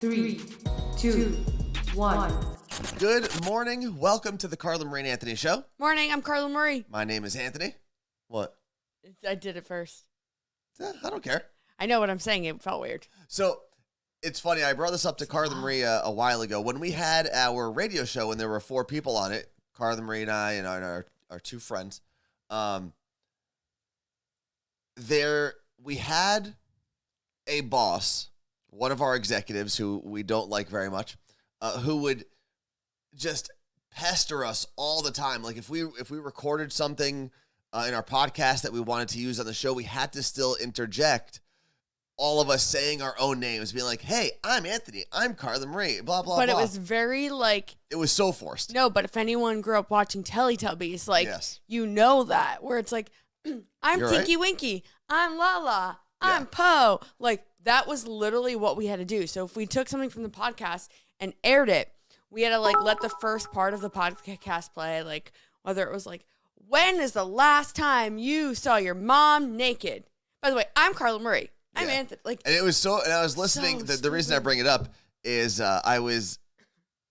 3, 2, 1. Good morning. Welcome to the Carla Marie Anthony Show. Morning, I'm Carla Marie. My name is Anthony. What? I did it first. I don't care. I know what I'm saying. It felt weird. So, it's funny. I brought this up to Carla Marie a while ago. When we had our radio show and there were 4 people on it, Carla Marie and I and our 2 friends, we had a boss, one of our executives who we don't like very much, who would just pester us all the time. Like if we recorded something in our podcast that we wanted to use on the show, we had to still interject all of us saying our own names, being like, hey, I'm Anthony, I'm Carla Marie, blah, blah, but blah. It was very like... It was so forced. No, but if anyone grew up watching Teletubbies, like, yes. You know that, where it's like, I'm You're Tinky right. Winky, I'm Lala, I'm Poe. Like, that was literally what we had to do. So if we took something from the podcast and aired it, we had to, like, let the first part of the podcast play, like, whether it was like, when is the last time you saw your mom naked? By the way, I'm Carla Marie. I'm Anthony. Like, and it was so, and I was listening. So the reason I bring it up is I was,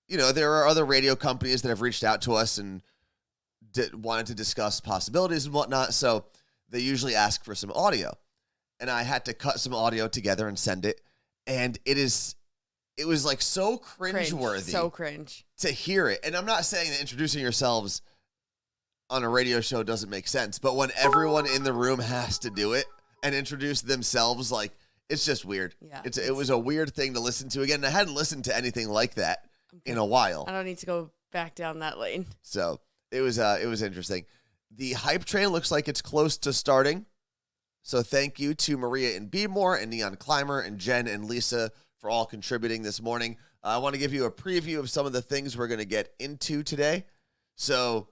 there are other radio companies that have reached out to us and wanted to discuss possibilities and whatnot. So they usually ask for some audio, and I had to cut some audio together and send it. And it was like so cringeworthy. So cringe. To hear it. And I'm not saying that introducing yourselves on a radio show doesn't make sense, but when everyone in the room has to do it and introduce themselves, like, it's just weird. Yeah. It was a weird thing to listen to again. And I hadn't listened to anything like that in a while. I don't need to go back down that lane. So it was interesting. The hype train looks like it's close to starting. So thank you to Maria and Beemore and Neon Climber and Jen and Lisa for all contributing this morning. I want to give you a preview of some of the things we're going to get into today. So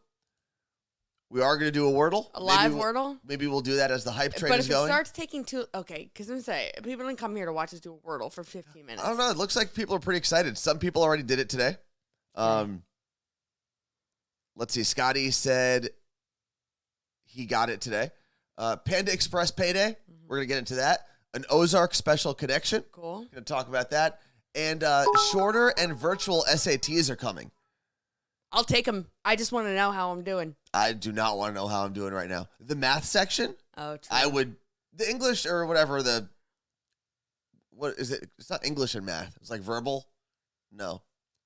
we are going to do a Wordle. A live Wordle? Maybe we'll do that as the hype train but is going. But if it starts taking okay, because I'm going to say, people didn't come here to watch us do a Wordle for 15 minutes. I don't know. It looks like people are pretty excited. Some people already did it today. Let's see. Scotty said he got it today. Panda Express payday. Mm-hmm. We're going to get into that. An Ozark special connection. Cool. Going to talk about that. And shorter and virtual SATs are coming. I'll take them. I just want to know how I'm doing. I do not want to know how I'm doing right now. The math section. Oh, true. I would, the English or whatever, what is it? It's not English and math. It's like verbal. No.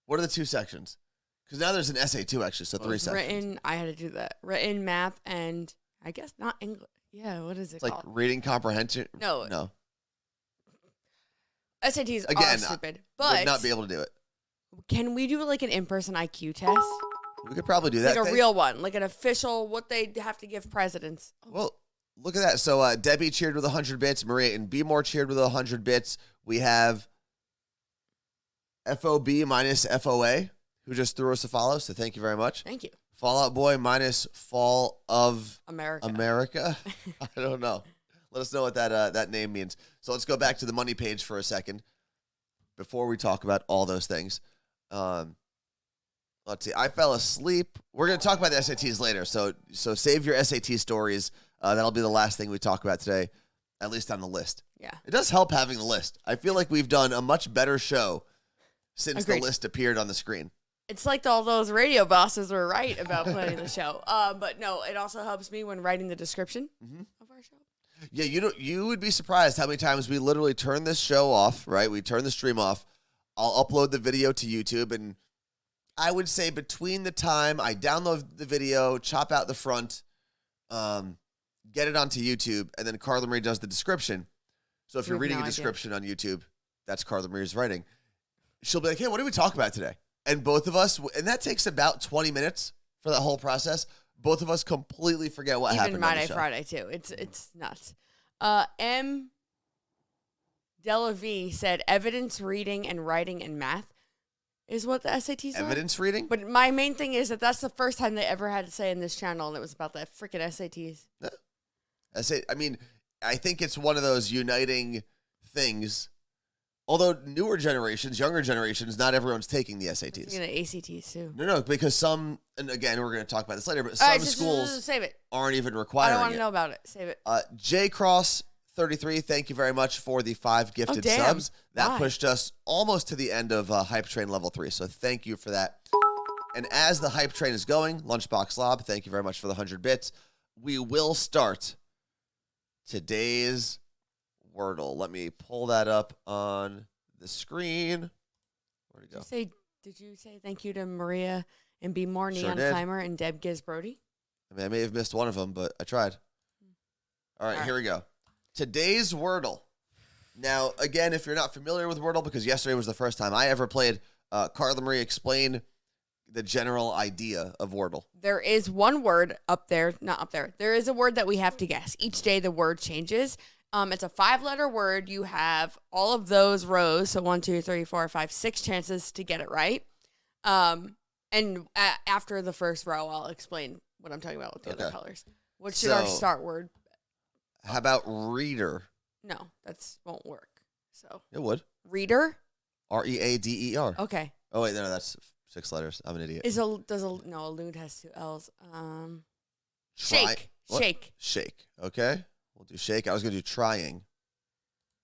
What are the 2 sections? Because now there's an essay too, actually. So 3 sections. Written, I had to do that. Written, math, and I guess not English. Yeah, what is it called? Like reading comprehension? No. SATs Again, are stupid. But would not be able to do it. Can we do like an in-person IQ test? We could probably do that. Like a real one. Like an official, what they have to give presidents. Well, look at that. So Debbie cheered with 100 bits. Maria and Beemore cheered with 100 bits. We have FOB minus FOA, who just threw us a follow. So thank you very much. Thank you. Fallout Boy minus Fall of America. I don't know. Let us know what that name means. So let's go back to the money page for a second before we talk about all those things. Let's see. I fell asleep. We're going to talk about the SATs later. So save your SAT stories. That'll be the last thing we talk about today, at least on the list. Yeah. It does help having the list. I feel like we've done a much better show since the list appeared on the screen. It's like all those radio bosses were right about planning the show. But no, it also helps me when writing the description of our show. Yeah, you would be surprised how many times we literally turn this show off, right? We turn the stream off. I'll upload the video to YouTube, and I would say between the time I download the video, chop out the front, get it onto YouTube, and then Carla Marie does the description. So if you're reading a description on YouTube, that's Carla Marie's writing. She'll be like, hey, what did we talk about today? And both of us, and that takes about 20 minutes for that whole process. Both of us completely forget what happened on the show. Even Friday, too. It's nuts. M. Delavie said evidence reading and writing and math is what the SATs are. Evidence reading? But my main thing is that's the first time they ever had to say in this channel, and it was about that freaking SATs. I think it's one of those uniting things. Although newer generations, younger generations, not everyone's taking the SATs. I'm ACTs too. No, because some, and again, we're going to talk about this later, but some schools save it. aren't even requiring it. I don't want to know about it. Save it. J Cross 33, thank you very much for the 5 gifted damn. subs. That Why? pushed us almost to the end of Hype Train Level 3, so thank you for that. And as the Hype Train is going, Lunchbox Lob, thank you very much for the 100 bits. We will start today's Wordle. Let me pull that up on the screen. Where'd it go? Did you say thank you to Maria and Be More Sure Neon did. Climber and Deb Giz Brody? I mean, I may have missed one of them, but I tried. All right, here we go. Today's Wordle. Now, again, if you're not familiar with Wordle, because yesterday was the first time I ever played, Carla Marie, explain the general idea of Wordle. There is one word up there, not up there. There is a word that we have to guess. Each day the word changes. It's a 5-letter word. You have all of those rows, so 1, 2, 3, 4, 5, 6 chances to get it right. After the first row, I'll explain what I'm talking about with the other colors. What should our start word? How about reader? No, that won't work. So It would. reader. Reader. Okay. Oh, wait, no, that's 6 letters. I'm an idiot. A loon has 2 L's. Shake. What? Shake. Shake. Okay. We'll do shake. I was going to do trying.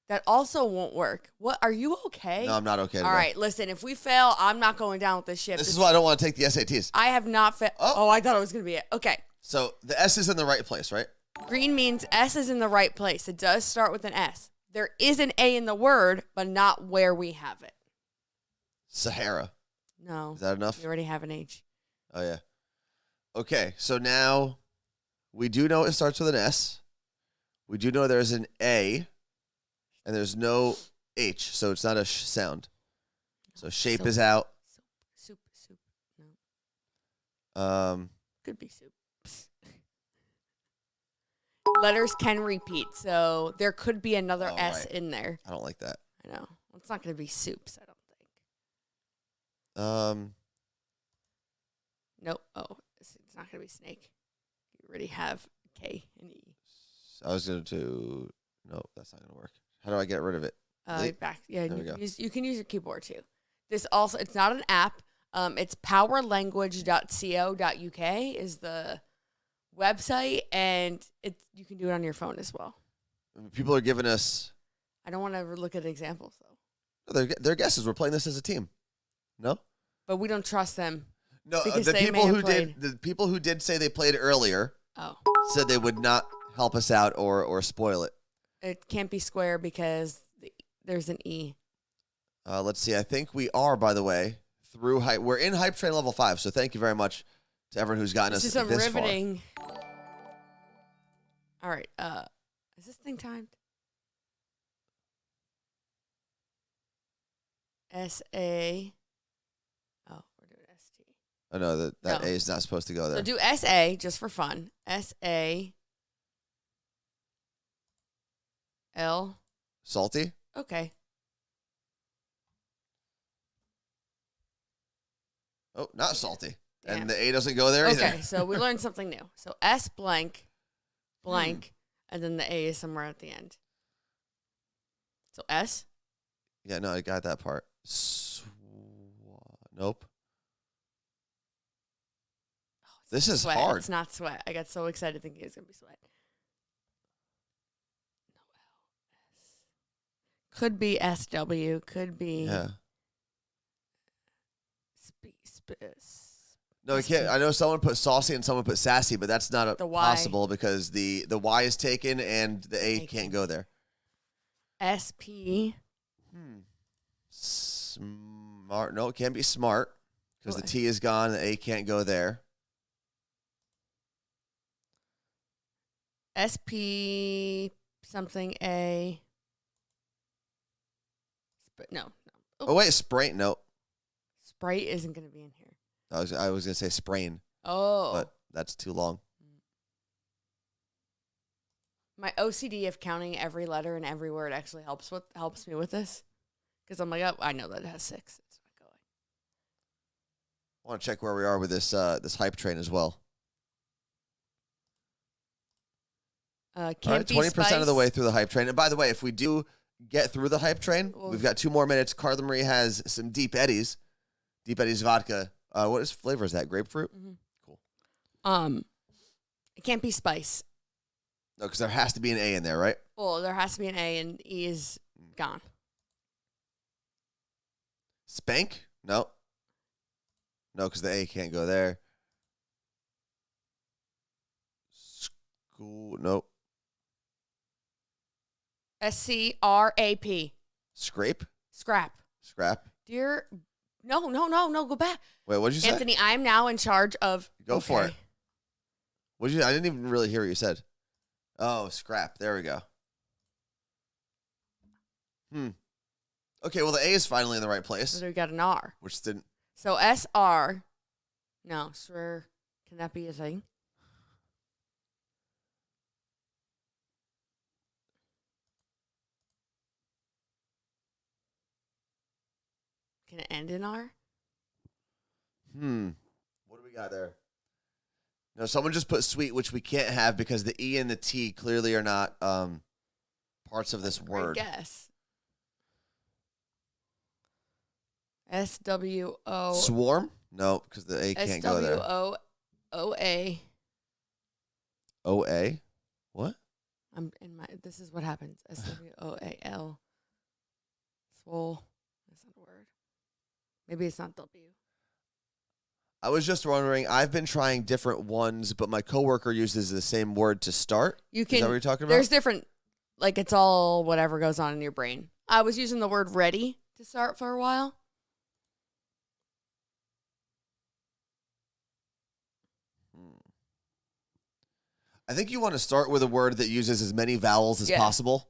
That also won't work. What? Are you okay? No, I'm not okay today. All right, listen, if we fail, I'm not going down with this ship. This is why I don't want to take the SATs. I have not failed. Oh, I thought it was going to be it. Okay. So the S is in the right place, right? Green means S is in the right place. It does start with an S. There is an A in the word, but not where we have it. Sahara. No. Is that enough? You already have an H. Oh, yeah. Okay, so now we do know it starts with an S. We do know there's an A, and there's no H, so it's not a sh sound. So shape is out. Soup. No. Could be soup. Letters can repeat, so there could be another S right. in there. I don't like that. I know. It's not going to be soups, I don't think. Nope. Oh, it's not going to be snake. You already have K and E. I was going to... No, that's not going to work. How do I get rid of it? Back. Yeah, There we go. you can use your keyboard too. This also, it's not an app. It's powerlanguage.co.uk is the website, and you can do it on your phone as well. People are giving us... I don't want to look at examples though. No, they're guesses. We're playing this as a team. No? But we don't trust them. No, Because the they people may have who played. the people who did say they played earlier Oh, said they would not help us out or spoil it. it can't be square because there's an E. Let's see. I think we are, by the way, through hype. We're in Hype Train Level 5, so thank you very much to everyone who's gotten This us is some this riveting. All right. Is this thing timed? S-A. Oh, we're doing S-T. far. Oh, no, that No. A is not supposed to go there. So do S-A just for fun. S-A. L. Salty? Okay. Oh, not salty. Damn. And the A doesn't go there either. Okay, so we learned something new. So S blank, and then the A is somewhere at the end. So S? Yeah, no, I got that part. Nope. This is Sweat. hard. It's not sweat. I got so excited thinking it was going to be sweat. No L. S. Could be SW. Could be. Yeah. No, I Sp- can't. I know someone put saucy and someone put sassy, but that's not The Y. possible because the Y is taken and the A can't go there. SP. Smart. No, it can't be smart because the What? T is gone. The A can't go there. SP something A. No. Oh, wait, Sprite. No, Sprite isn't going to be in here. I was gonna say sprain, Oh. but that's too long. My OCD of counting every letter and every word actually helps me with this. Because I'm like, oh, I know that it has 6. It's not going. I want to check where we are with this this hype train as well. Can't All right, be 20% of the spice. way through the hype train. And by the way, if we do get through the hype train, Well- we've got 2 more minutes. Carla Marie has some Deep Eddies. Deep Eddies vodka. What is flavor is that? Grapefruit? Mhm. Cool. It can't be spice. No, because there has to be an A in there, right? Well, there has to be an A, and E is gone. Spank? No. No, because the A can't go there. School? Nope. SCRAP. Scrape? Scrap. Scrap? Dear. No. Go back. Wait, what did you say? Anthony, I am now in charge of. Go for it. What did you? I didn't even really hear what you said. Oh, scrap. There we go. Okay, well, the A is finally in the right place. So we got an R. Which didn't. So SR. No, sir. Can that be a thing? Can it end in R? What do we got there? No, someone just put sweet, which we can't have because the E and the T clearly are not parts of this word. Great guess. SWO. Swarm? No, because the A can't go there. SWOOA. OA? What? I'm in my. This is what happens. SWOAL. Swole. That's not a word. Maybe it's not W. I was just wondering. I've been trying different ones, but my coworker uses the same word to start. You can. Is that what you're talking about? There's different. Like it's all whatever goes on in your brain. I was using the word ready to start for a while. I think you want to start with a word that uses as many vowels as possible.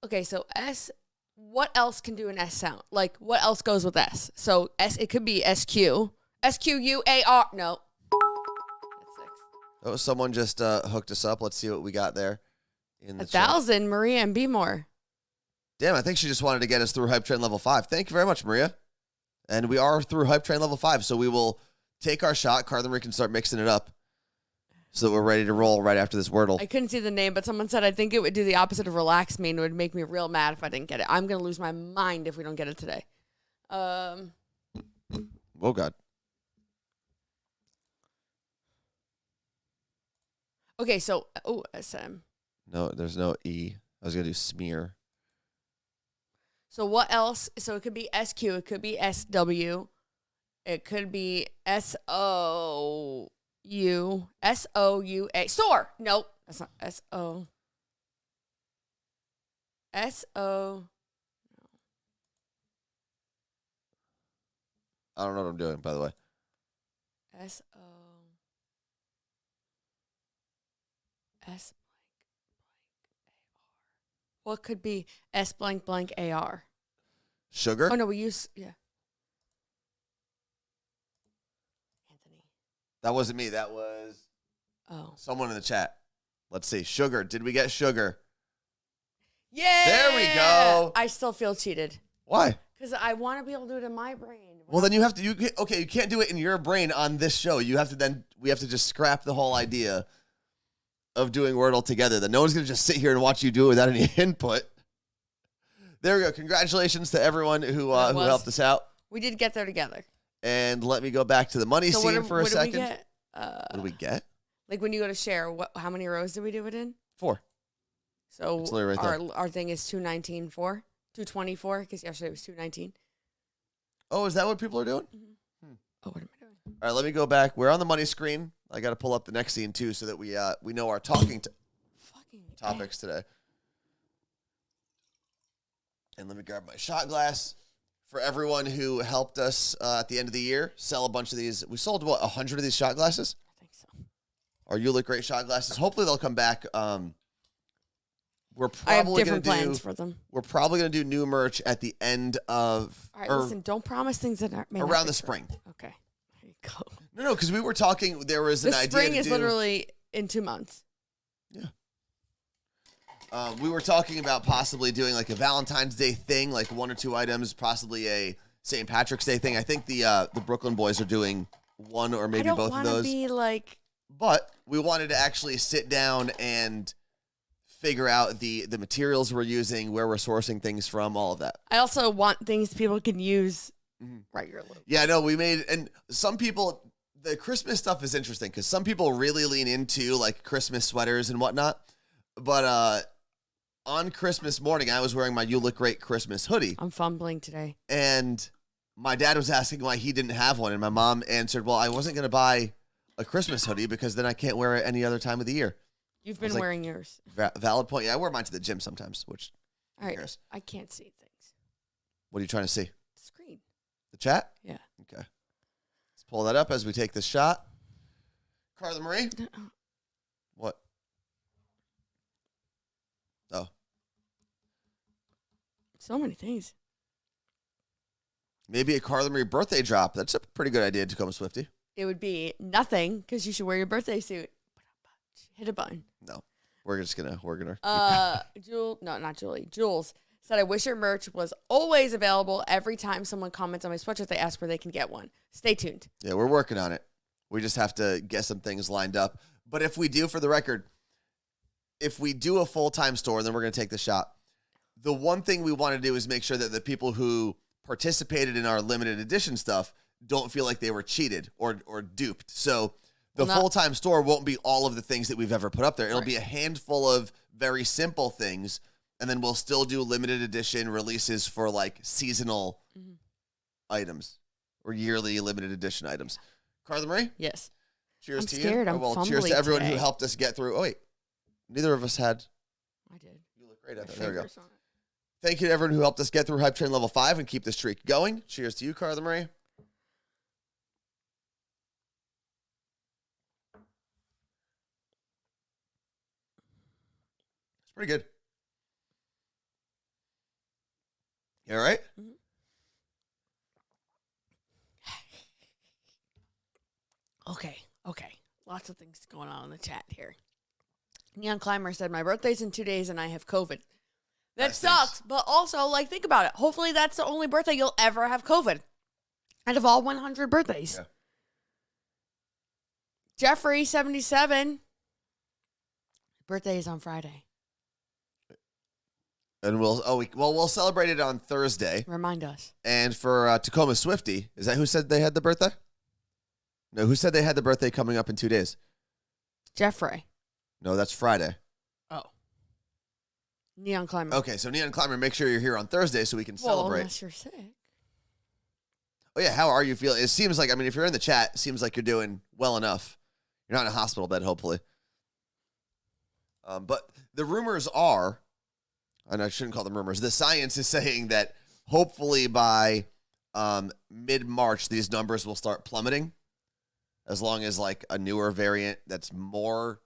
Okay, so S. What else can do an S sound? Like what else goes with S? So S. It could be SQ. SQUAR. No. That's 6. Oh, someone just hooked us up. Let's see what we got there. In the 1,000, Maria and B more. Damn, I think she just wanted to get us through Hype Train Level 5. Thank you very much, Maria. And we are through Hype Train Level 5, so we will take our shot. Carla Marie can start mixing it up so that we're ready to roll right after this Wordle. I couldn't see the name, but someone said I think it would do the opposite of relax me and it would make me real mad if I didn't get it. I'm going to lose my mind if we don't get it today. Oh, God. Okay, so, SM. No, there's no E. I was going to do smear. So what else? So it could be SQ. It could be SW. It could be SOU. SOUA. Soar. Nope. That's not SO. SO. I don't know what I'm doing, by the way. SO. S blank blank AR. What could be S blank blank AR? Sugar? Oh, no, we use, yeah. Anthony. That wasn't me. That was someone in the chat. Let's see. Sugar. Did we get sugar? Yeah. There we go. I still feel cheated. Why? Because I want to be able to do it in my brain. Well, then you have to, you can't do it in your brain on this show. You have to we have to just scrap the whole idea of doing Wordle together. Then no one's going to just sit here and watch you do it without any input. There we go. Congratulations to everyone who helped us out. We did get there together. And let me go back to the money scene for a second. What do we get? Like when you go to share, how many rows did we do it in? 4. So it's literally right there. Our thing is 219.4, 224, because yesterday was 219. Oh, is that what people are doing? Mm-hmm. Oh, what am I doing? All right, let me go back. We're on the money screen. I got to pull up the next scene too, so that we know our talking topics today. And let me grab my shot glass for everyone who helped us at the end of the year sell a bunch of these. We sold 100 of these shot glasses. I think so. Our You Look Great shot glasses. Hopefully they'll come back. We're probably I have different plans for them. We're probably going to do new merch at the end of. All right, listen. Don't promise things that aren't around the spring. Okay. There you go. No, because we were talking. There was an idea. The spring is literally in 2 months. Yeah. We were talking about possibly doing like a Valentine's Day thing, like 1 or 2 items, possibly a St. Patrick's Day thing. I think the Brooklyn boys are doing one or maybe both of those. I don't want to be like. But we wanted to actually sit down and figure out the materials we're using, where we're sourcing things from, all of that. I also want things people can use regularly. Yeah, no, we made, and some people, the Christmas stuff is interesting because some people really lean into like Christmas sweaters and whatnot. But on Christmas morning, I was wearing my You Look Great Christmas hoodie. I'm fumbling today. And my dad was asking why he didn't have one. And my mom answered, well, I wasn't going to buy a Christmas hoodie because then I can't wear it any other time of the year. You've been wearing yours. Valid point. Yeah, I wear mine to the gym sometimes, which all right. cares? I can't see things. What are you trying to see? The screen. The chat? Yeah. Okay. Let's pull that up as we take this shot. Carla Marie? What? Oh. So many things. Maybe a Carla Marie birthday drop. That's a pretty good idea, Tacoma Swifty. It would be nothing because you should wear your birthday suit. Hit a button. No. We're gonna. Jules said, I wish your merch was always available. Every time someone comments on my sweatshirt, they ask where they can get one. Stay tuned. Yeah, we're working on it. We just have to get some things lined up. But if we do, for the record, if we do a full-time store, then we're going to take the shot. The one thing we want to do is make sure that the people who participated in our limited edition stuff don't feel like they were cheated or duped. So the full-time store won't be all of the things that we've ever put up there. It'll be a handful of very simple things, and then we'll still do limited edition releases for like seasonal items or yearly limited edition items. Carla Marie? Yes. Cheers I'm to scared. you. I'm Cheers to everyone today. who helped us get through. Oh, wait. Neither of us had. I did. You look great. There we go. On it. Thank you to everyone who helped us get through Hype Train Level 5 and keep the streak going. Cheers to you, Carla Marie. It's pretty good. You all right? Mm-hmm. Okay. Lots of things going on in the chat here. Neon Climber said, my birthday's in 2 days and I have COVID. That sucks, but also, like, think about it. Hopefully that's the only birthday you'll ever have COVID. Out of all 100 birthdays. Yeah. Jeffrey, 77. Birthday is on Friday. And we'll celebrate it on Thursday. Remind us. And for Tacoma Swifty, is that who said they had the birthday? No, who said they had the birthday coming up in 2 days? Jeffrey. No, that's Friday. Oh. Neon Climber. Okay, so Neon Climber, make sure you're here on Thursday so we can celebrate. Unless you're sick. Oh, yeah, how are you feeling? It seems like, if you're in the chat, it seems like you're doing well enough. You're not in a hospital bed, hopefully. But the rumors are, and I shouldn't call them rumors, the science is saying that hopefully by mid-March, these numbers will start plummeting. As long as, like, a newer variant that's more,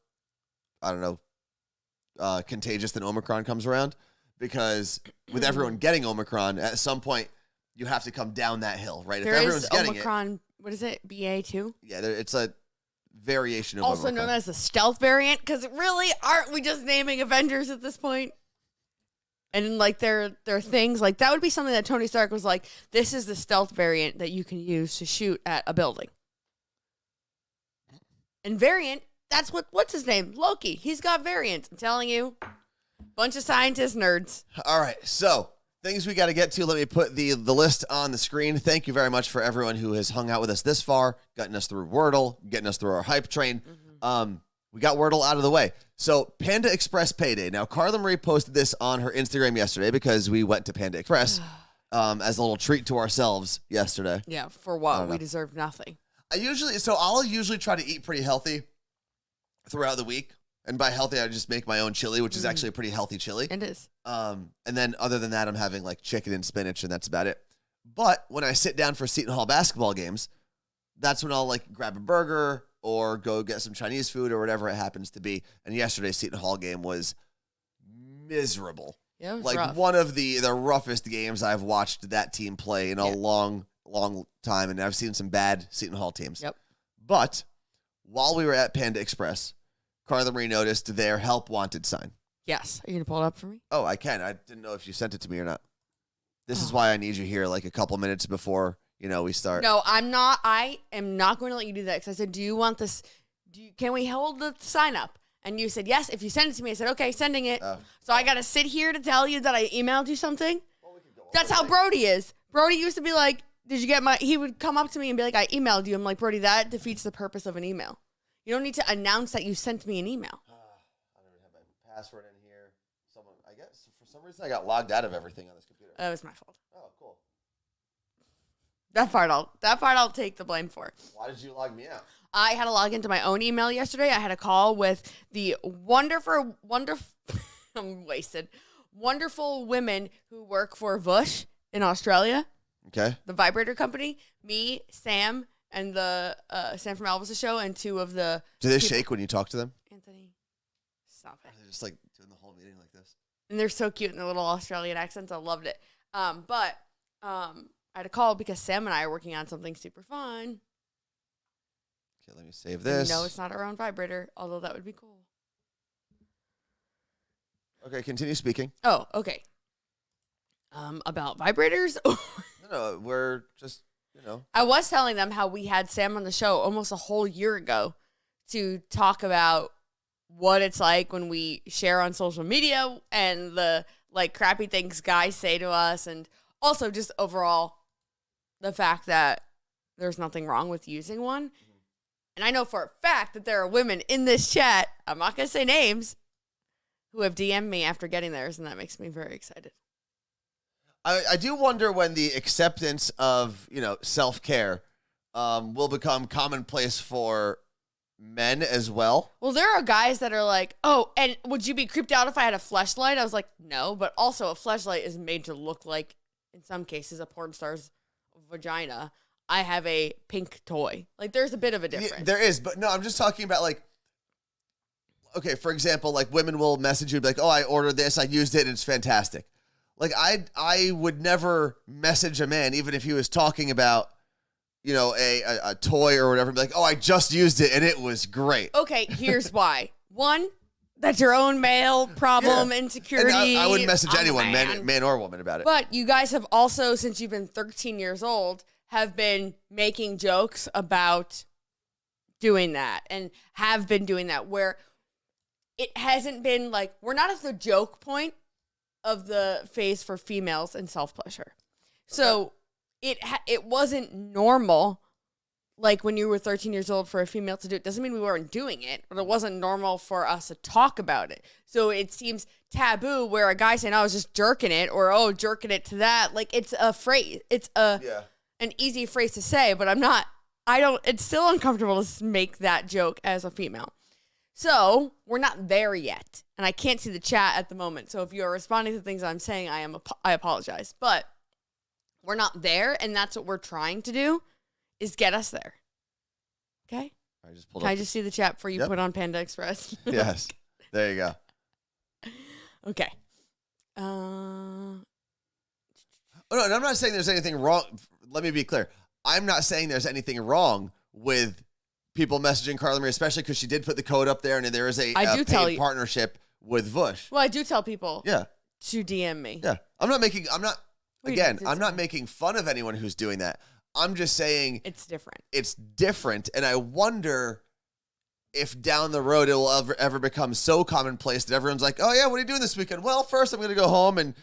contagious than Omicron comes around. Because with everyone getting Omicron, at some point, you have to come down that hill, right? There if everyone's is getting Omicron, what is it, BA2? Yeah, it's a variation of also Omicron. known as the stealth variant, because really, aren't we just naming Avengers at this point? And, like, there are things, like, that would be something that Tony Stark was like, this is the stealth variant that you can use to shoot at a building. And variant, that's what's his name? Loki. He's got variants. I'm telling you. Bunch of scientist nerds. All right, so things we got to get to. Let me put the list on the screen. Thank you very much for everyone who has hung out with us this far, gotten us through Wordle, getting us through our hype train. We got Wordle out of the way. So Panda Express payday. Now, Carla Marie posted this on her Instagram yesterday because we went to Panda Express as a little treat to ourselves yesterday. Yeah, for what? We deserve nothing. I'll usually try to eat pretty healthy throughout the week. And by healthy, I just make my own chili, which is actually a pretty healthy chili. It is. And then other than that, I'm having like chicken and spinach, and that's about it. But when I sit down for Seton Hall basketball games, that's when I'll like grab a burger or go get some Chinese food or whatever it happens to be. And yesterday's Seton Hall game was miserable. Yeah, it was like rough. One of the roughest games I've watched that team play in a long time, and I've seen some bad Seton Hall teams. Yep. But while we were at Panda Express, Carla Marie noticed their help wanted sign. Yes. Are you going to pull it up for me? Oh, I can. I didn't know if you sent it to me or not. This is why I need you here like a couple minutes before, we start. No, I'm not. I am not going to let you do that because I said, do you want this? Can we hold the sign up? And you said, yes, if you send it to me. I said, okay, sending it. So I got to sit here to tell you that I emailed you something? That's how Brody is. Brody used to be like, did you get he would come up to me and be like, I emailed you. I'm like, Brody, that defeats the purpose of an email. You don't need to announce that you sent me an email. I don't even have my password in here. Someone, I guess, for some reason, I got logged out of everything on this computer. That was my fault. Oh, cool. That part I'll take the blame for. Why did you log me out? I had to log into my own email yesterday. I had a call with the wonderful I'm wasted. Wonderful women who work for Vush in Australia. Okay. The vibrator company. Me, Sam, and the Sam from Elvis' show, and two of the. Do they shake when you talk to them? Anthony, stop it. They're just like doing the whole meeting like this. And they're so cute in their little Australian accents. I loved it. I had a call because Sam and I are working on something super fun. Okay, let me save this. No, it's not our own vibrator, although that would be cool. Okay, continue speaking. Oh, okay. About vibrators? No, we're just, I was telling them how we had Sam on the show almost a whole year ago to talk about what it's like when we share on social media and the crappy things guys say to us, and also just overall the fact that there's nothing wrong with using one. Mm-hmm. And I know for a fact that there are women in this chat, I'm not going to say names, who have DM'd me after getting theirs, and that makes me very excited. I do wonder when the acceptance of, self-care will become commonplace for men as well. Well, there are guys that are like, oh, and would you be creeped out if I had a fleshlight? I was like, no, but also a fleshlight is made to look like, in some cases, a porn star's vagina. I have a pink toy. There's a bit of a difference. Yeah, there is, but no, I'm just talking about okay, for example, women will message you and be like, oh, I ordered this, I used it, and it's fantastic. I would never message a man, even if he was talking about, a toy or whatever, be like, oh, I just used it and it was great. Okay, here's why. One, that's your own male problem, insecurity. And I wouldn't message anyone, man or woman, about it. But you guys have also, since you've been 13 years old, have been making jokes about doing that and have been doing that, where it hasn't been we're not at the joke point of the phase for females and self-pleasure. So it wasn't normal, when you were 13 years old, for a female to do it. Doesn't mean we weren't doing it, but it wasn't normal for us to talk about it. So it seems taboo where a guy saying, oh, I was just jerking it, or, oh, jerking it to that. It's a phrase. It's an easy phrase to say, but it's still uncomfortable to make that joke as a female. So we're not there yet, and I can't see the chat at the moment. So if you're responding to things I'm saying, I apologize, but we're not there, and that's what we're trying to do, is get us there. Okay. Can I just see the chat before you put on Panda Express? Yes. There you go. Okay. Oh, no, and I'm not saying there's anything wrong. Let me be clear. I'm not saying there's anything wrong with people messaging Carla Marie, especially because she did put the code up there, and there is a paid partnership with Vush. Well, I do tell people to DM me. Yeah. I'm not making fun of anyone who's doing that. I'm just saying it's different. It's different, and I wonder if down the road it will ever become so commonplace that everyone's like, oh, yeah, what are you doing this weekend? Well, first I'm going to go home and,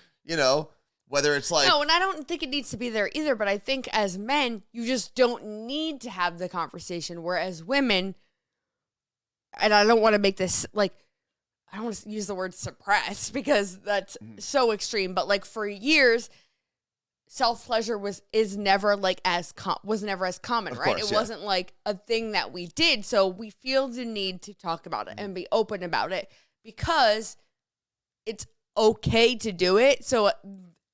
whether it's No, and I don't think it needs to be there either, but I think as men, you just don't need to have the conversation, whereas women, and I don't want to make this, I don't want to use the word suppress because that's so extreme, but for years, self-pleasure was never as common, of right? Course, it wasn't a thing that we did, so we feel the need to talk about it and be open about it because it's okay to do it, so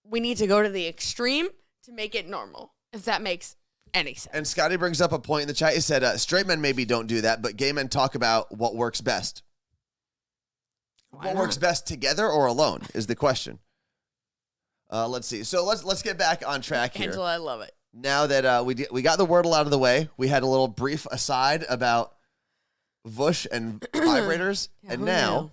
we need to go to the extreme to make it normal, if that makes any sense. And Scotty brings up a point in the chat. He said, straight men maybe don't do that, but gay men talk about what works best. What works best together or alone is the question. Let's see. So let's get back on track here. Angela, I love it. Now that we got the Wordle out of the way, we had a little brief aside about Vush and vibrators, and now knew?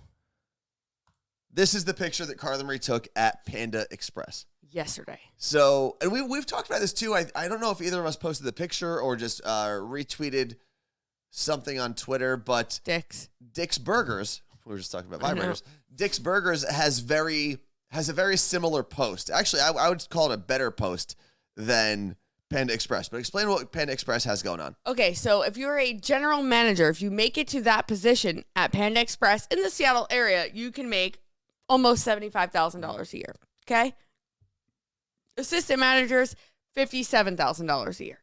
This is the picture that Carla Marie took at Panda Express yesterday. So, and we've talked about this too. I don't know if either of us posted the picture or just retweeted something on Twitter, but Dick's Burgers. We were just talking about vibrators. Dick's Burgers has a very similar post. Actually, I would call it a better post than Panda Express. But explain what Panda Express has going on. Okay, so if you're a general manager, if you make it to that position at Panda Express in the Seattle area, you can make almost $75,000 a year. Okay? Assistant managers, $57,000 a year.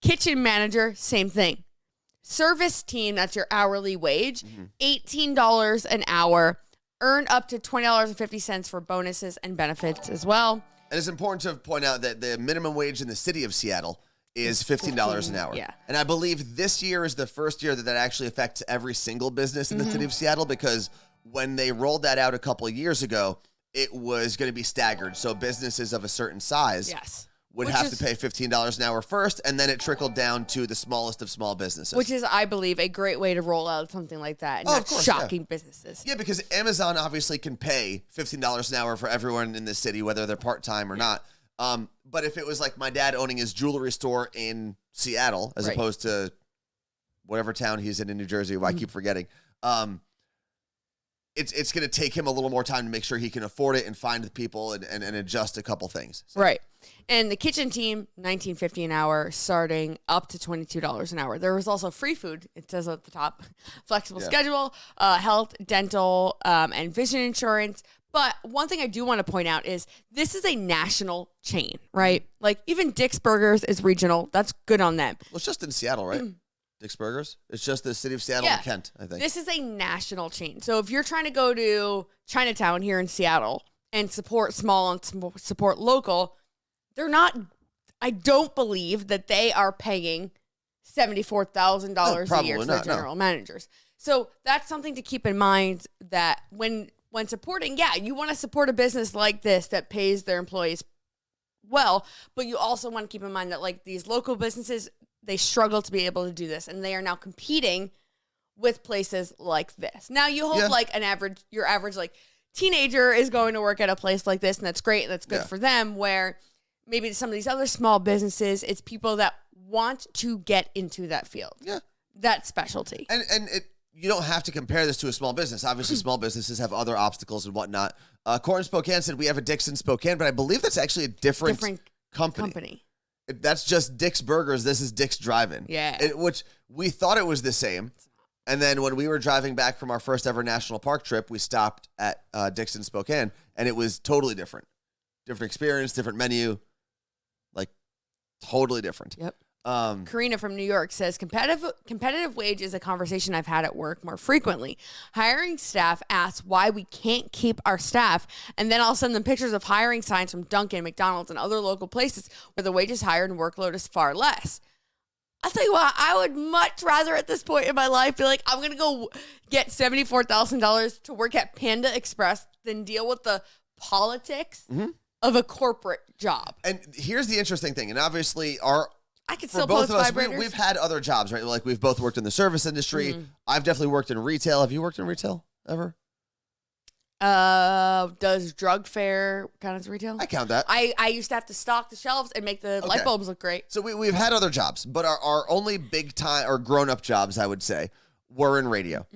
Kitchen manager, same thing. Service team, that's your hourly wage, $18 an hour. Earn up to $20.50 for bonuses and benefits as well. And it's important to point out that the minimum wage in the city of Seattle is $15 an hour. Yeah. And I believe this year is the first year that actually affects every single business in the city of Seattle, because when they rolled that out a couple of years ago, it was going to be staggered. So businesses of a certain size would have to pay $15 an hour first, and then it trickled down to the smallest of small businesses. Which is, I believe, a great way to roll out something like that and not shocking businesses. Yeah, because Amazon obviously can pay $15 an hour for everyone in the city, whether they're part-time or not. But if it was like my dad owning his jewelry store in Seattle, as opposed to whatever town he's in New Jersey, I keep forgetting, it's going to take him a little more time to make sure he can afford it and find the people and adjust a couple things. So. Right. And the kitchen team, $19.50 an hour, starting up to $22 an hour. There was also free food. It says at the top, flexible schedule, health, dental, and vision insurance. But one thing I do want to point out is this is a national chain, right? Like even Dick's Burgers is regional. That's good on them. Well, it's just in Seattle, right? Dick's Burgers? It's just the city of Seattle and Kent, I think. This is a national chain. So if you're trying to go to Chinatown here in Seattle and support small and support local, they're not, I don't believe that they are paying $74,000 a year to their general managers. So that's something to keep in mind, that when supporting, you want to support a business like this that pays their employees well, but you also want to keep in mind that like these local businesses, they struggle to be able to do this, and they are now competing with places like this. Now you hope like your average like teenager is going to work at a place like this, and that's great, and that's good for them, where maybe some of these other small businesses, it's people that want to get into that field. Yeah. That specialty. And you don't have to compare this to a small business. Obviously, small businesses have other obstacles and whatnot. Corin Spokane said we have a Dick's in Spokane, but I believe that's actually a different company. That's just Dick's Burgers. This is Dick's Drive-In. Yeah. Which we thought it was the same. And then when we were driving back from our first ever national park trip, we stopped at Dick's in Spokane, and it was totally different. Different experience, different menu. Like, totally different. Yep. Karina from New York says, competitive wage is a conversation I've had at work more frequently. Hiring staff asks why we can't keep our staff, and then I'll send them pictures of hiring signs from Dunkin', McDonald's, and other local places where the wage is higher and workload is far less. I'll tell you what, I would much rather at this point in my life be like, I'm going to go get $74,000 to work at Panda Express than deal with the politics of a corporate job. And here's the interesting thing, and obviously I could for still both post of us, vibrators. we've had other jobs, right? Like we've both worked in the service industry. I've definitely worked in retail. Have you worked in retail ever? Does drug fair count as retail? I count that. I used to have to stock the shelves and make the light bulbs look great. So we've had other jobs, but our only big time or grown up jobs, I would say, were in radio.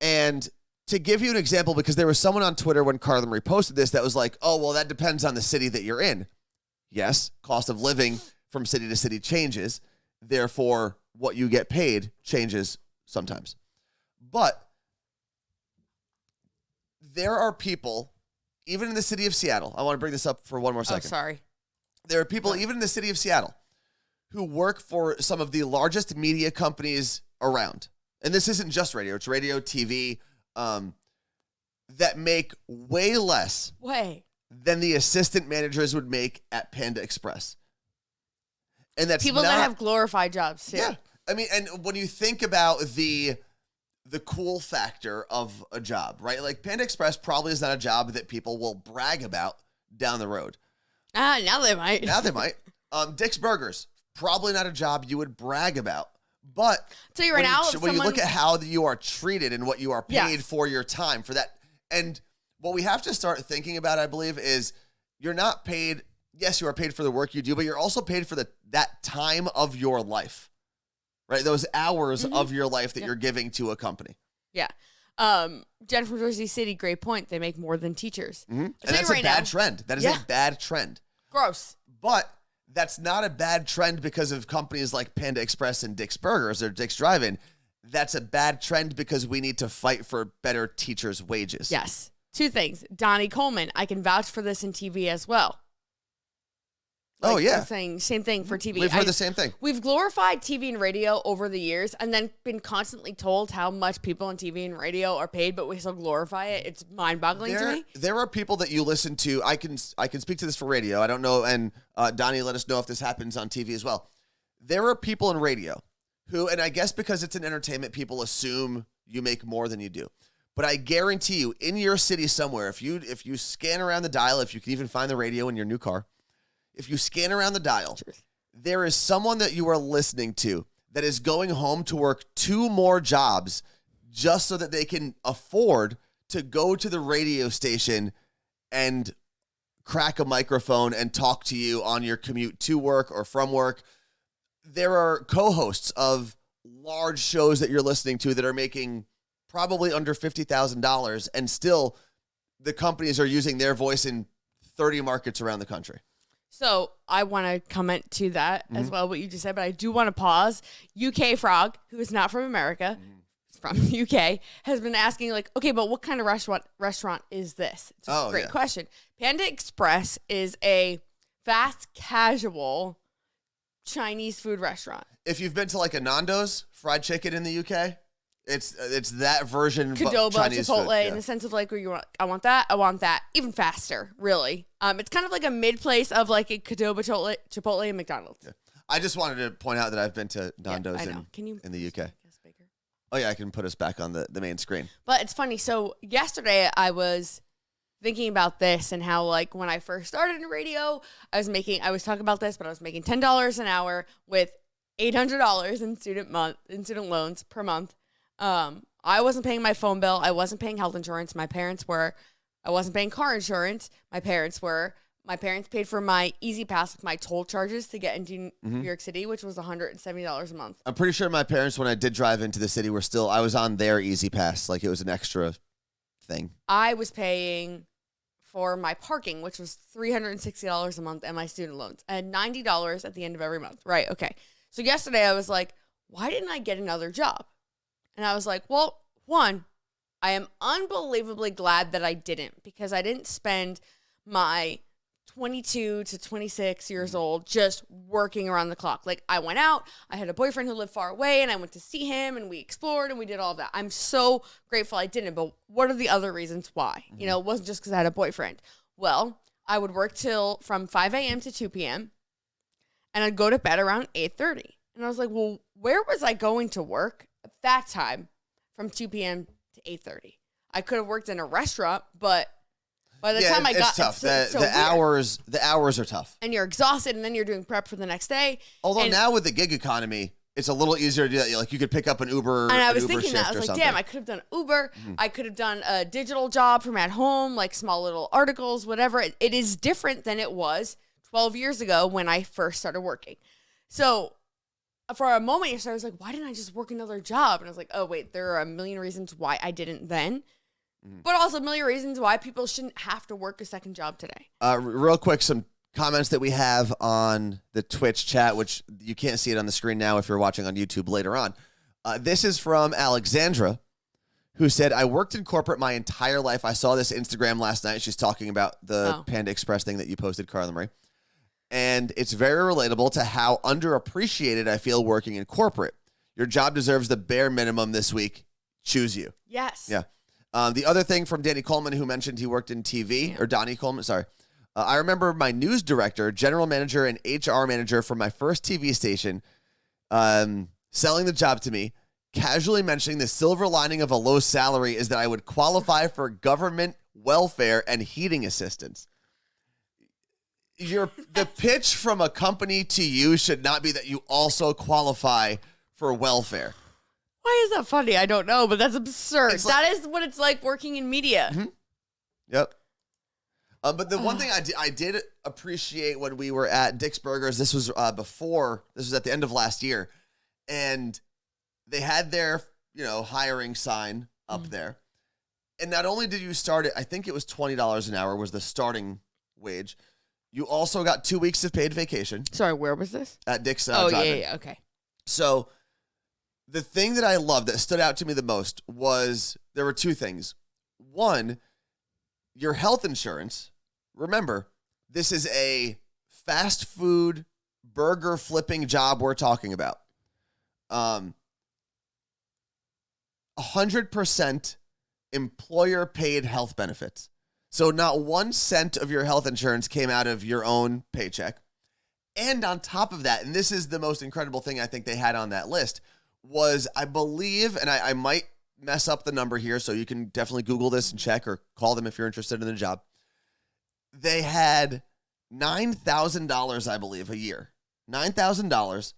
And to give you an example, because there was someone on Twitter when Carla Marie posted this that was like, oh, well, that depends on the city that you're in. Yes, cost of living from city to city changes. Therefore, what you get paid changes sometimes. But there are people, even in the city of Seattle, I want to bring this up for one more second. Oh, sorry. There are people, even in the city of Seattle, who work for some of the largest media companies around. And this isn't just radio, it's radio, TV, that make way less than the assistant managers would make at Panda Express. And that's people that have glorified jobs too. Yeah. I mean, and when you think about the cool factor of a job, right? Like Panda Express probably is not a job that people will brag about down the road. Now they might. Now they might. Dick's Burgers, probably not a job you would brag about. But tell you right now, when you look at how you are treated and what you are paid for your time for that, and what we have to start thinking about, I believe, is you're not paid. Yes, you are paid for the work you do, but you're also paid for that time of your life, right? Those hours of your life that you're giving to a company. Yeah. Jen from Jersey City, great point. They make more than teachers. And that's a bad trend. That is a bad trend. Gross. But that's not a bad trend because of companies like Panda Express and Dick's Burgers or Dick's Drive-In. That's a bad trend because we need to fight for better teachers' wages. Yes. Two things. Donnie Coleman, I can vouch for this in TV as well. Oh, yeah. Saying same thing for TV. We've heard the same thing. We've glorified TV and radio over the years and then been constantly told how much people on TV and radio are paid, but we still glorify it. It's mind-boggling to me. There are people that you listen to. I can speak to this for radio. I don't know, and Donnie, let us know if this happens on TV as well. There are people in radio who, and I guess because it's an entertainment, people assume you make more than you do. But I guarantee you, in your city somewhere, if you scan around the dial, if you can even find the radio in your new car, if you scan around the dial, there is someone that you are listening to that is going home to work 2 more jobs just so that they can afford to go to the radio station and crack a microphone and talk to you on your commute to work or from work. There are co-hosts of large shows that you're listening to that are making probably under $50,000, and still the companies are using their voice in 30 markets around the country. So I want to comment to that as well, what you just said, but I do want to pause. UK Frog, who is not from America, from the UK, has been asking, like, okay, but what kind of restaurant is this? It's a great question. Panda Express is a fast casual Chinese food restaurant. If you've been to like a Nando's fried chicken in the UK, it's that version of Qdoba, Chinese Chipotle, food. Yeah. in the sense of like, where you want, I want that, even faster, really. It's kind of like a mid place of like a Qdoba, Chipotle, and McDonald's. Yeah. I just wanted to point out that I've been to Nando's in the UK. Oh yeah, I can put us back on the main screen. But it's funny. So yesterday I was thinking about this and how, like, when I first started in radio, I was talking about this, but I was making $10 an hour with $800 in student loans per month. I wasn't paying my phone bill. I wasn't paying health insurance. My parents were. I wasn't paying car insurance. My parents were. My parents paid for my Easy Pass with my toll charges to get into New York City, which was $170 a month. I'm pretty sure my parents, when I did drive into the city, I was on their Easy Pass. Like, it was an extra thing. I was paying for my parking, which was $360 a month, and my student loans. I had $90 at the end of every month. Right, okay. So yesterday I was like, why didn't I get another job? And I was like, well, one, I am unbelievably glad that I didn't, because I didn't spend my 22 to 26 years old just working around the clock. Like, I went out, I had a boyfriend who lived far away, and I went to see him, and we explored, and we did all of that. I'm so grateful I didn't, but what are the other reasons why? You know, it wasn't just because I had a boyfriend. Well, I would work from 5 a.m. to 2 p.m., and I'd go to bed around 8:30. And I was like, well, where was I going to work at that time from 2 p.m. to 8:30? I could have worked in a restaurant, but by the time I got, it's tough. It's so the hours are tough, and you're exhausted, and then you're doing prep for the next day. Although now with the gig economy, it's a little easier to do that. Like, you could pick up an Uber. And I was Uber thinking that, I was like, damn, I could have done Uber. I could have done a digital job from at home, like small little articles, whatever. It is different than it was 12 years ago when I first started working. So for a moment, I was like, why didn't I just work another job? And I was like, oh, wait, there are a million reasons why I didn't then. But also a million reasons why people shouldn't have to work a second job today. Real quick, some comments that we have on the Twitch chat, which you can't see it on the screen now if you're watching on YouTube later on. This is from Alexandra, who said, I worked in corporate my entire life. I saw this Instagram last night. She's talking about the Panda Express thing that you posted, Carla Marie. And it's very relatable to how underappreciated I feel working in corporate. Your job deserves the bare minimum this week. Choose you. Yes. Yeah. The other thing from Danny Coleman, who mentioned he worked in TV, or Donnie Coleman, sorry. I remember my news director, general manager, and HR manager for my first TV station selling the job to me, casually mentioning the silver lining of a low salary is that I would qualify for government welfare and heating assistance. The pitch from a company to you should not be that you also qualify for welfare. Why is that funny? I don't know, but that's absurd. That is what it's like working in media. Mm-hmm. Yep. But the one thing I did appreciate when we were at Dick's Burgers, this was at the end of last year, and they had their, hiring sign up there. And not only did you start it, I think it was $20 an hour was the starting wage. You also got 2 weeks of paid vacation Sorry, where was this? at Dick's Oh, Drive-In. yeah, okay. So the thing that I loved that stood out to me the most was there were two things. One, your health insurance. Remember, this is a fast food burger flipping job we're talking about. 100% employer paid health benefits. So not 1 cent of your health insurance came out of your own paycheck. And on top of that, and this is the most incredible thing I think they had on that list, was I believe, and I might mess up the number here, so you can definitely Google this and check or call them if you're interested in the job. They had $9,000, I believe, a year. $9,000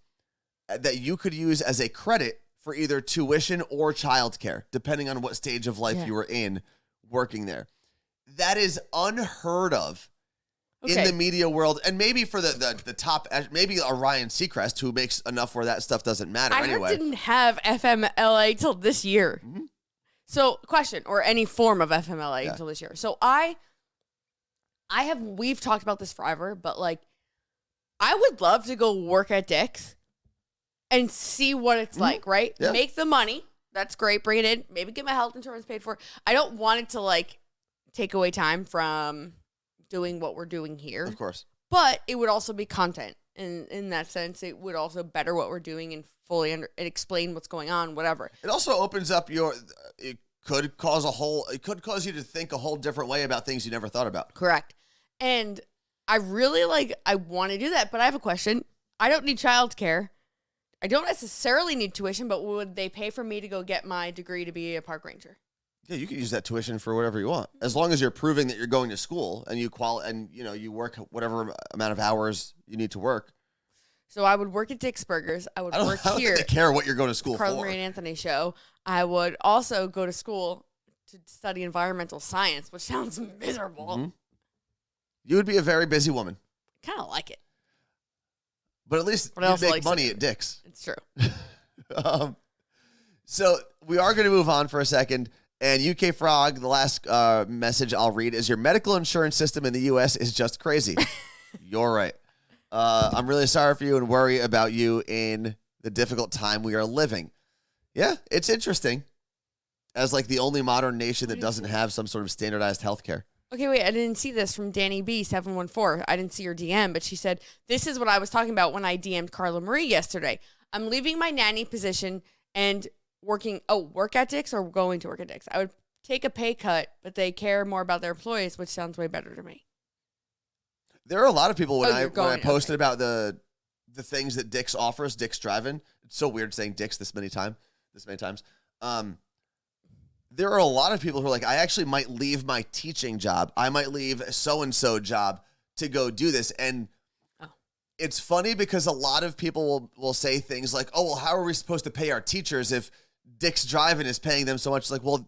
that you could use as a credit for either tuition or childcare, depending on what stage of life you were in working there. That is unheard of in the media world, and maybe for the top, maybe a Ryan Seacrest who makes enough where that stuff doesn't matter anyway. I didn't have FMLA till this year. Mm-hmm. So, question, or any form of FMLA until this year. So we've talked about this forever, but like, I would love to go work at Dick's and see what it's like, right? Yeah. Make the money. That's great. Bring it in. Maybe get my health insurance paid for. I don't want it to like take away time from doing what we're doing here. Of course. But it would also be content. And in that sense, it would also better what we're doing and fully and explain what's going on, whatever. It also opens up it could cause you to think a whole different way about things you never thought about. Correct. And I really I want to do that, but I have a question. I don't need childcare. I don't necessarily need tuition, but would they pay for me to go get my degree to be a park ranger? Yeah, you can use that tuition for whatever you want, as long as you're proving that you're going to school and you work whatever amount of hours you need to work. So I would work at Dick's Burgers. I don't here. Think they care what you're going to school for. Carla Marie Anthony show. I would also go to school to study environmental science, which sounds miserable. Mm-hmm. You would be a very busy woman. Kind of like it. But at least you make money at Dick's. It's true. So we are going to move on for a second. And UK Frog, the last message I'll read is, your medical insurance system in the U.S. is just crazy. You're right. I'm really sorry for you and worry about you in the difficult time we are living. Yeah, it's interesting. As like the only modern nation that doesn't have some sort of standardized healthcare. Okay, wait, I didn't see this from Danny B714. I didn't see her DM, but she said, this is what I was talking about when I DM'd Carla Marie yesterday. I'm leaving my nanny position and work at Dick's or going to work at Dick's. I would take a pay cut, but they care more about their employees, which sounds way better to me. There are a lot of people when I posted about the things that Dick's offers, Dick's Drive-In. It's so weird saying Dick's this many times. There are a lot of people who are like, I actually might leave my teaching job. I might leave a so-and-so job to go do this. And it's funny because a lot of people will say things like, oh, well, how are we supposed to pay our teachers if Dick's Drive-In is paying them so much? It's like, well,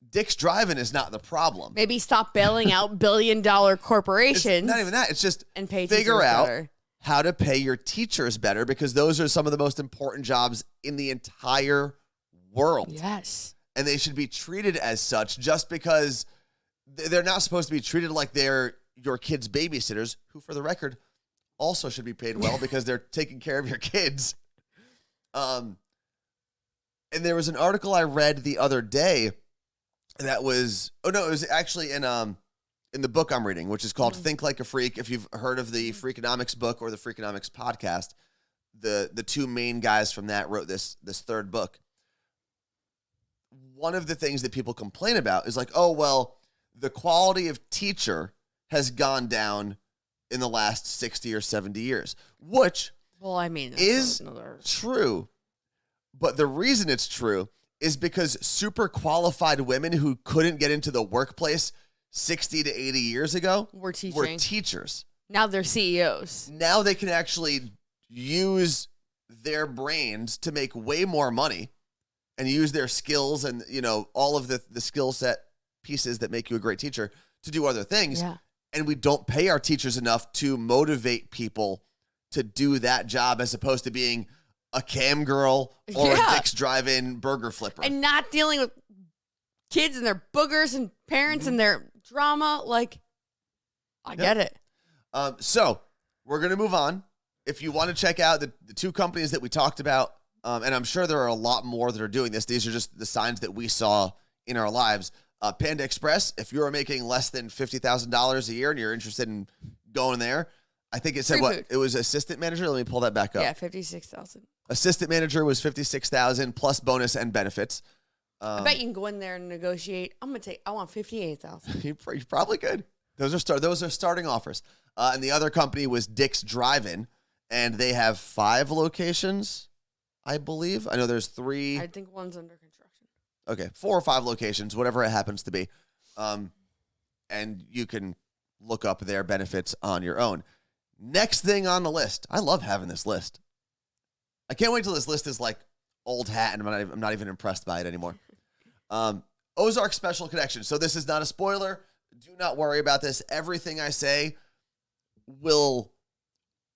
Dick's Drive-In is not the problem. Maybe stop bailing out billion-dollar corporations. It's not even that. It's just figure out how to pay your teachers better, because those are some of the most important jobs in the entire world. Yes. And they should be treated as such, just because they're not supposed to be treated like they're your kids' babysitters, who, for the record, also should be paid well because they're taking care of your kids. And there was an article I read the other day that was, it was actually in the book I'm reading, which is called Think Like a Freak. If you've heard of the Freakonomics book or the Freakonomics podcast, the two main guys from that wrote this third book. One of the things that people complain about is like, oh, well, the quality of teacher has gone down in the last 60 or 70 years, which is true. But the reason it's true is because super qualified women who couldn't get into the workplace 60 to 80 years ago were teachers. Now they're CEOs. Now they can actually use their brains to make way more money and use their skills and, all of the skill set pieces that make you a great teacher to do other things. Yeah. And we don't pay our teachers enough to motivate people to do that job, as opposed to being a cam girl or a Dick's Drive-In burger flipper. And not dealing with kids and their boogers and parents and their drama. Like, I get it. So we're going to move on. If you want to check out the two companies that we talked about, and I'm sure there are a lot more that are doing this. These are just the signs that we saw in our lives. Panda Express, if you're making less than $50,000 a year and you're interested in going there, I think it said Free what? food. It was assistant manager. Let me pull that back up. Yeah, 56,000. Assistant manager was $56,000 plus bonus and benefits. I bet you can go in there and negotiate. I want 58,000. You probably could. Those are starting offers. And the other company was Dick's Drive-In, and they have 5 locations, I believe. I know there's 3. I think one's under construction. Okay, 4 or 5 locations, whatever it happens to be. And you can look up their benefits on your own. Next thing on the list. I love having this list. I can't wait till this list is like old hat, and I'm not even impressed by it anymore. Ozark Special Connection. So this is not a spoiler. Do not worry about this. Everything I say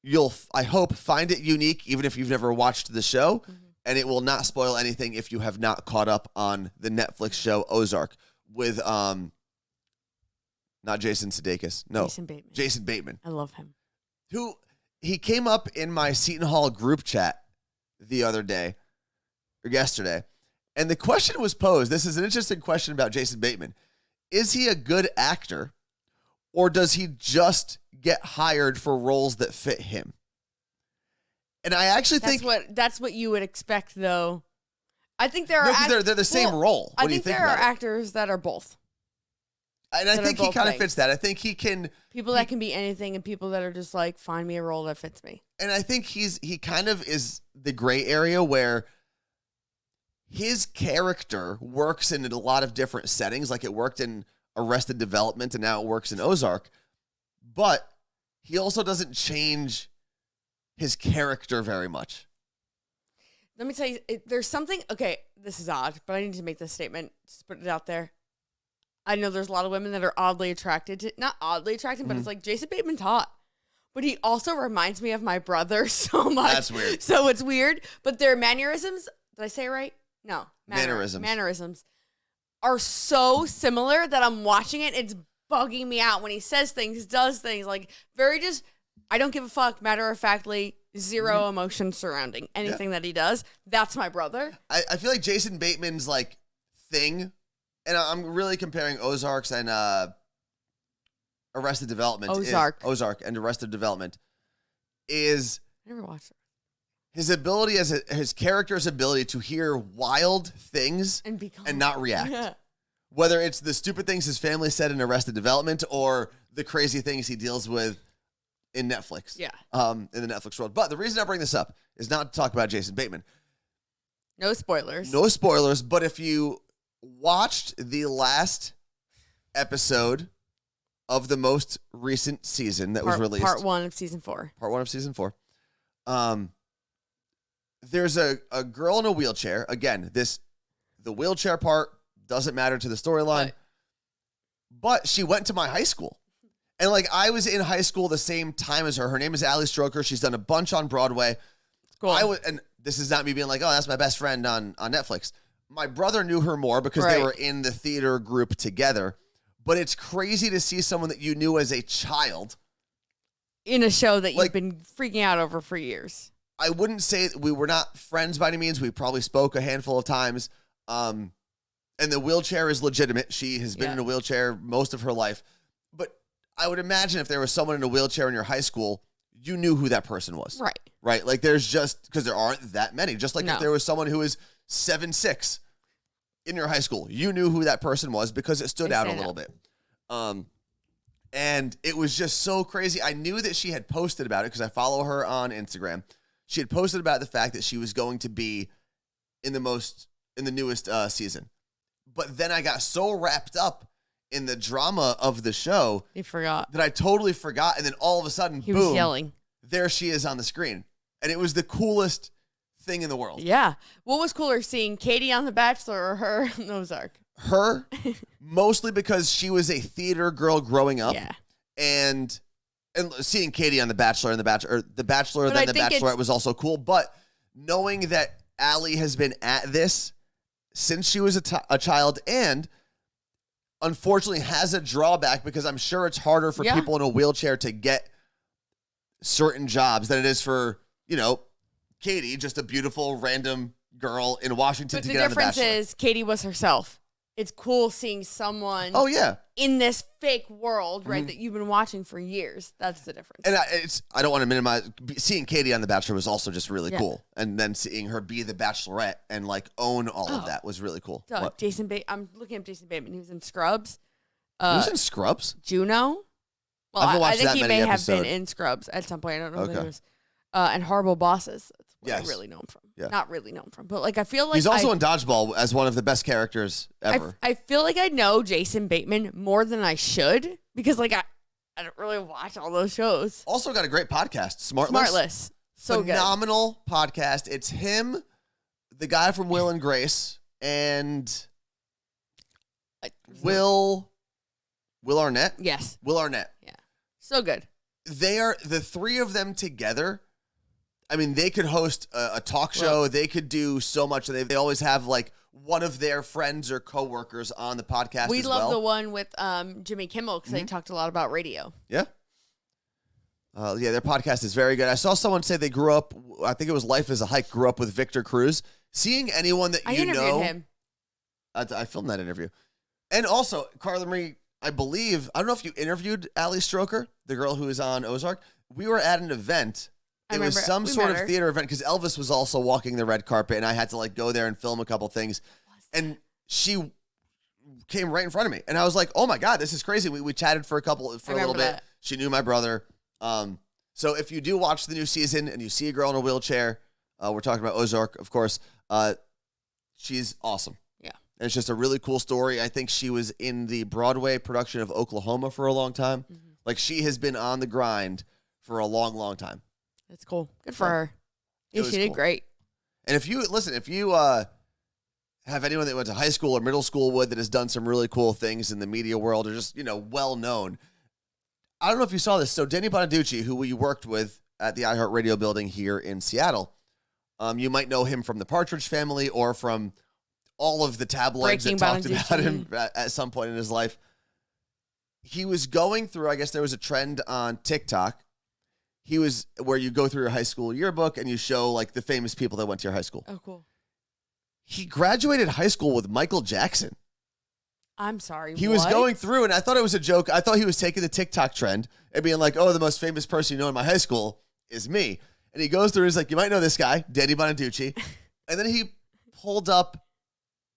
you'll, I hope, find it unique, even if you've never watched the show, and it will not spoil anything if you have not caught up on the Netflix show Ozark with, not Jason Sudeikis. No. Jason Bateman. I love him. He came up in my Seton Hall group chat the other day, or yesterday, and the question was posed. This is an interesting question about Jason Bateman. Is he a good actor, or does he just get hired for roles that fit him? And I actually think that's what you would expect, though. I think there are they're the same role. I think there are actors that are both. And I think he kind of fits that. I think he can people that can be anything, and people that are just like, find me a role that fits me. And I think he kind of is the gray area where his character works in a lot of different settings. Like it worked in Arrested Development, and now it works in Ozark. But he also doesn't change his character very much. Let me tell you, there's something. Okay, this is odd, but I need to make this statement. Just put it out there. I know there's a lot of women that are oddly attracted to, not oddly attracted, but it's like Jason Bateman's hot. But he also reminds me of my brother so much. That's weird. So it's weird. But their mannerisms, did I say it right? No. Mannerisms are so similar that I'm watching it. It's bugging me out when he says things, does things. Like very just, I don't give a fuck, matter of factly, zero emotion surrounding anything that he does. That's my brother. I feel like Jason Bateman's like thing, and I'm really comparing Ozarks and Arrested Development. Ozark and Arrested Development is I never watched it. His ability his character's ability to hear wild things and not react. Yeah. Whether it's the stupid things his family said in Arrested Development or the crazy things he deals with in Netflix. Yeah. In the Netflix world. But the reason I bring this up is not to talk about Jason Bateman. No spoilers. No spoilers, but if you watched the last episode of the most recent season that was released. Part 1 of season 4. Part 1 of season 4. There's a girl in a wheelchair. Again, the wheelchair part doesn't matter to the storyline. But she went to my high school. And like I was in high school the same time as her. Her name is Allie Stroker. She's done a bunch on Broadway. Cool. And this is not me being like, oh, that's my best friend on Netflix. My brother knew her more because they were in the theater group together. But it's crazy to see someone that you knew as a child in a show that you've been freaking out over for years. I wouldn't say we were not friends by any means. We probably spoke a handful of times. And the wheelchair is legitimate. She has been in a wheelchair most of her life. But I would imagine if there was someone in a wheelchair in your high school, you knew who that person was. Right. Right? Like there's just, because there aren't that many. Just like if there was someone who is 7'6" in your high school, you knew who that person was because it stood out a little bit. And it was just so crazy. I knew that she had posted about it because I follow her on Instagram. She had posted about the fact that she was going to be in the newest season. But then I got so wrapped up in the drama of the show. You forgot. That I totally forgot. And then all of a sudden, he was yelling. There she is on the screen. And it was the coolest thing in the world. Yeah. What was cooler, seeing Katie on The Bachelor or her on Ozark? Her, mostly because she was a theater girl growing up. Yeah. And seeing Katie on The Bachelor and The Bachelor, then The Bachelorette was also cool. But knowing that Allie has been at this since she was a child and unfortunately has a drawback because I'm sure it's harder for people in a wheelchair to get certain jobs than it is for, Katie, just a beautiful random girl in Washington But to the get on The difference Bachelor. is Katie was herself. It's cool seeing someone Oh, yeah. in this fake world, right, that you've been watching for years. That's the difference. And I don't want to minimize, seeing Katie on The Bachelor was also just really Yeah. cool. And then seeing her be the Bachelorette and like own all of that was really cool. So, What? I'm looking up Jason Bateman. He was in Scrubs. He was in Scrubs? Juno. Well, I haven't I watched think that he many may have episodes. been in Scrubs at some point. I don't know who Okay. he was. And Horrible Bosses. That's what Yes. I really know him from. Yeah. Not really know him from, but like I feel like He's also in Dodgeball as one of the best characters ever. I feel like I know Jason Bateman more than I should because like I don't really watch all those shows. Also got a great podcast, Smartless. Smartless. So good. Phenomenal podcast. It's him, the guy from Will and Grace, and Will Arnett. Yes. Will Arnett. So good. They are the three of them together. I mean, they could host a talk show. Well, they could do so much. They always have like one of their friends or coworkers on the podcast. We as love well. the one with Jimmy Kimmel because they talked a lot about radio. Yeah. Their podcast is very good. I saw someone say they grew up, I think it was Life is a Hike, grew up with Victor Cruz. Seeing anyone that I you interviewed know. him. I filmed that interview. And also, Carla Marie, I believe, I don't know if you interviewed Ali Stroker, the girl who is on Ozark. We were at an event. I It was remember. some We sort met of her. theater event because Elvis was also walking the red carpet, and I had to like go there and film a couple things. And she came right in front of me, and I was like, "Oh my god, this is crazy." We chatted for a little remember bit. that. She knew my brother. So if you do watch the new season and you see a girl in a wheelchair, we're talking about Ozark, of course. She's awesome. Yeah. And it's just a really cool story. I think she was in the Broadway production of Oklahoma for a long time. Mm-hmm. Like she has been on the grind for a long, long time. That's cool. Good for So, her. it Yeah, was she did cool. great. And if you have anyone that went to high school or middle school with that has done some really cool things in the media world or just, well known. I don't know if you saw this. So Danny Bonaducci, who we worked with at the iHeartRadio building here in Seattle, you might know him from the Partridge Family or from all of the tabloids Breaking that talked about Bonaducci. him at some point in his life. He was going through, I guess there was a trend on TikTok. He was where you go through your high school yearbook and you show like the famous people that went to your high school. Oh, cool. He graduated high school with Michael Jackson. I'm sorry. He was going through, and I thought it was a joke. I thought he was taking the TikTok trend and being like, "Oh, the most famous person you know in my high school is me." And he goes through, he's like, "You might know this guy, Danny Bonaducci." And then he pulled up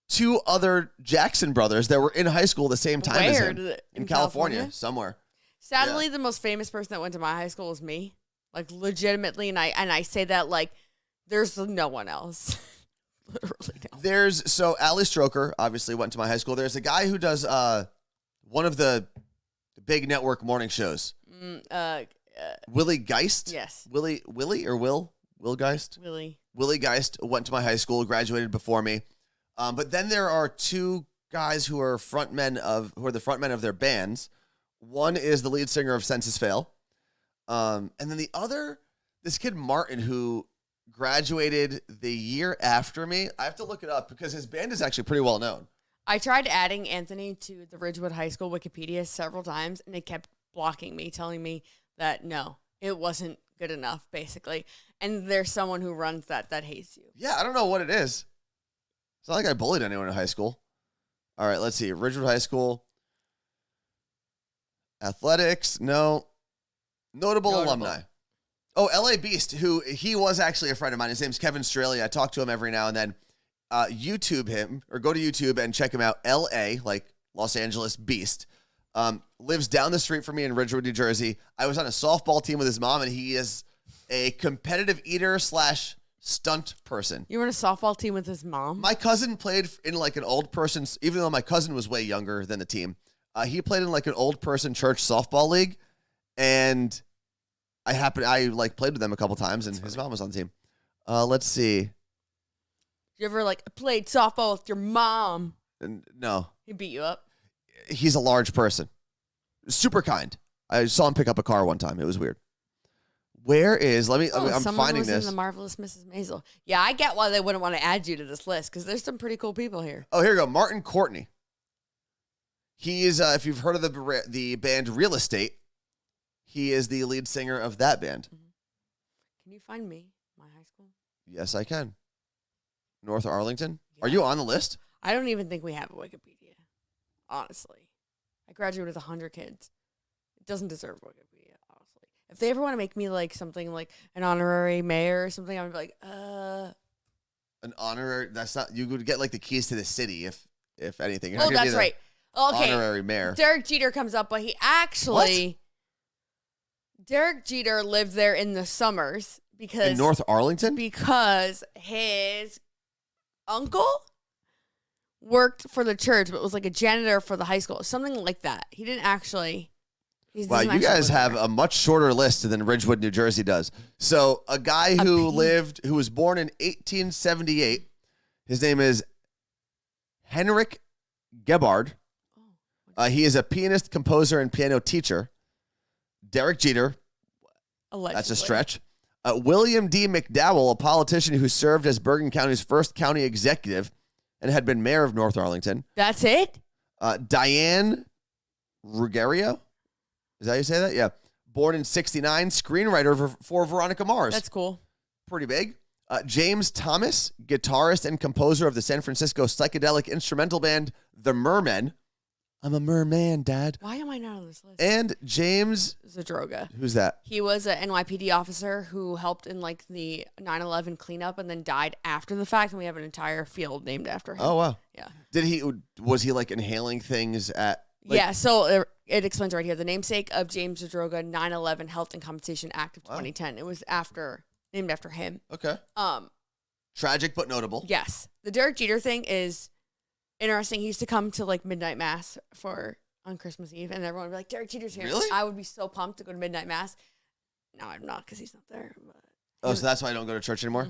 two other Jackson brothers that were in high school the same time as Where? him. In California, somewhere. Sadly, the most famous person that went to my high school was me. Like legitimately, and I say that like there's no one else. Literally no. So Ali Stroker obviously went to my high school. There's a guy who does one of the big network morning shows. Willie Geist. Yes. Willie or Will Geist. Willie Geist went to my high school, graduated before me. But then there are two guys who are the frontmen of their bands. One is the lead singer of Census Fail. And then the other, this kid Martin, who graduated the year after me. I have to look it up because his band is actually pretty well known. I tried adding Anthony to the Ridgewood High School Wikipedia several times, and it kept blocking me, telling me that no, it wasn't good enough, basically. And there's someone who runs that hates you. Yeah, I don't know what it is. It's not like I bullied anyone in high school. All right, let's see. Ridgewood High School. Athletics, no. Notable alumni. Oh, LA Beast, he was actually a friend of mine. His name's Kevin Straley. I talk to him every now and then. YouTube him, or go to YouTube and check him out. LA, like Los Angeles Beast. Lives down the street from me in Ridgewood, New Jersey. I was on a softball team with his mom, and he is a competitive eater / stunt person. You were on a softball team with his mom? My cousin played in like an old person's, even though my cousin was way younger than the team, he played in like an old person church softball league, and I played with them a couple times, and his mom was on the team. Let's see. You ever played softball with your mom? No. He beat you up? He's a large person. Super kind. I saw him pick up a car one time. It was weird. Where is, I'm finding was this. in the Marvelous Mrs. Maisel. Yeah, I get why they wouldn't want to add you to this list, because there's some pretty cool people here. Oh, here we go. Martin Courtney. He is, if you've heard of the band Real Estate, He is the lead singer of that band. Can you find me, my high school? Yes, I can. North Arlington? Yeah. Are you on the list? I don't even think we have a Wikipedia, honestly. I graduated with 100 kids. It doesn't deserve Wikipedia, honestly. If they ever want to make me like something like an honorary mayor or something, I would be like, An honorary, that's not, you would get like the keys to the city if anything. You're oh, not gonna that's be the right. Okay. Honorary mayor. Derek Jeter comes up, but he actually, Derek Jeter lived there in the summers because. In North Arlington? Because his uncle worked for the church, but was like a janitor for the high school. Something like that. He didn't actually. Wow, you guys have a much shorter list than Ridgewood, New Jersey does. So a guy who was born in 1878, his name is Henrik Gebhard. He is a pianist, composer, and piano teacher. Derek Jeter. Allegedly. That's a stretch. William D. McDowell, a politician who served as Bergen County's first county executive and had been mayor of North Arlington. That's it? Diane Ruggiero. Is that how you say that? Yeah. Born in 1969, screenwriter for Veronica Mars. That's cool. Pretty big. James Thomas, guitarist and composer of the San Francisco psychedelic instrumental band The Mermen. I'm a merman, Dad. Why am I not on this list? And James Zadroga. Who's that? He was an NYPD officer who helped in like the 9/11 cleanup and then died after the fact, and we have an entire field named after him. Oh wow. Yeah. Was he like inhaling things at? Yeah. So it explains right here. The namesake of James Zadroga 9/11 Health and Compensation Act of 2010. It was named after him. Okay. Tragic but notable. Yes. The Derek Jeter thing is interesting. He used to come to like midnight mass on Christmas Eve, and everyone would be like, Derek Jeter's here. Really? I would be so pumped to go to midnight mass. No, I'm not because he's not there. But so that's why I don't go to church anymore?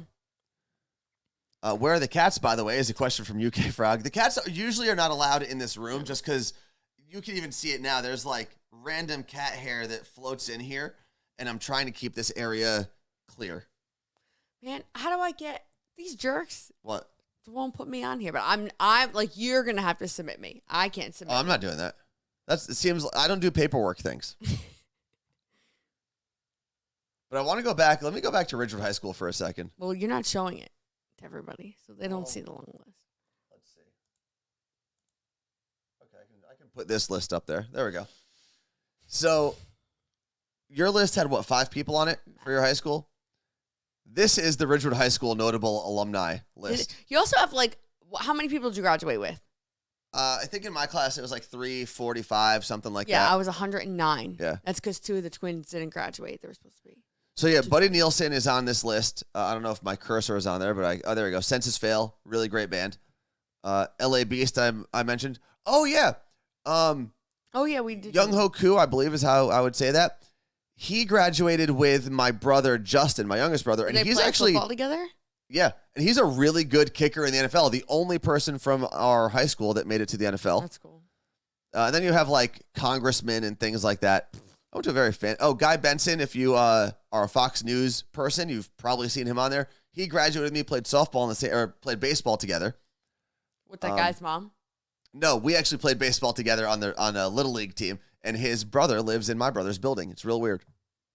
Where are the cats, by the way, is a question from UK Frog. The cats usually are not allowed in this room just because you can even see it now. There's like random cat hair that floats in here, and I'm trying to keep this area clear. Man, how do I get these jerks? What? Won't put me on here, but I'm like, you're gonna have to submit me. I can't submit. I'm not doing that. It seems I don't do paperwork things. But I want to go back. Let me go back to Ridgewood High School for a second. Well, you're not showing it to everybody, so they don't see the long list. Let's see. Okay, I can put this list up there. There we go. So your list had what, 5 people on it for your high school? This is the Ridgewood High School notable alumni list. You also have like, how many people did you graduate with? I think in my class it was like 345, something like that. Yeah, I was 109. Yeah. That's because 2 of the twins didn't graduate. They were supposed to be. So yeah, Buddy Nielsen is on this list. I don't know if my cursor is on there, but there we go. Census Fail, really great band. LA Beast, I mentioned. Oh yeah. We did. Young Ho Koo, I believe is how I would say that. He graduated with my brother Justin, my youngest brother, Did and they he's play actually football together. Yeah, and he's a really good kicker in the NFL. The only person from our high school that made it to the NFL. That's cool. And then you have like congressmen and things like that. I went to a very fan. Oh, Guy Benson, if you are a Fox News person, you've probably seen him on there. He graduated with me, played softball in the same, or played baseball together. With that guy's mom? No, we actually played baseball together on a little league team, and his brother lives in my brother's building. It's real weird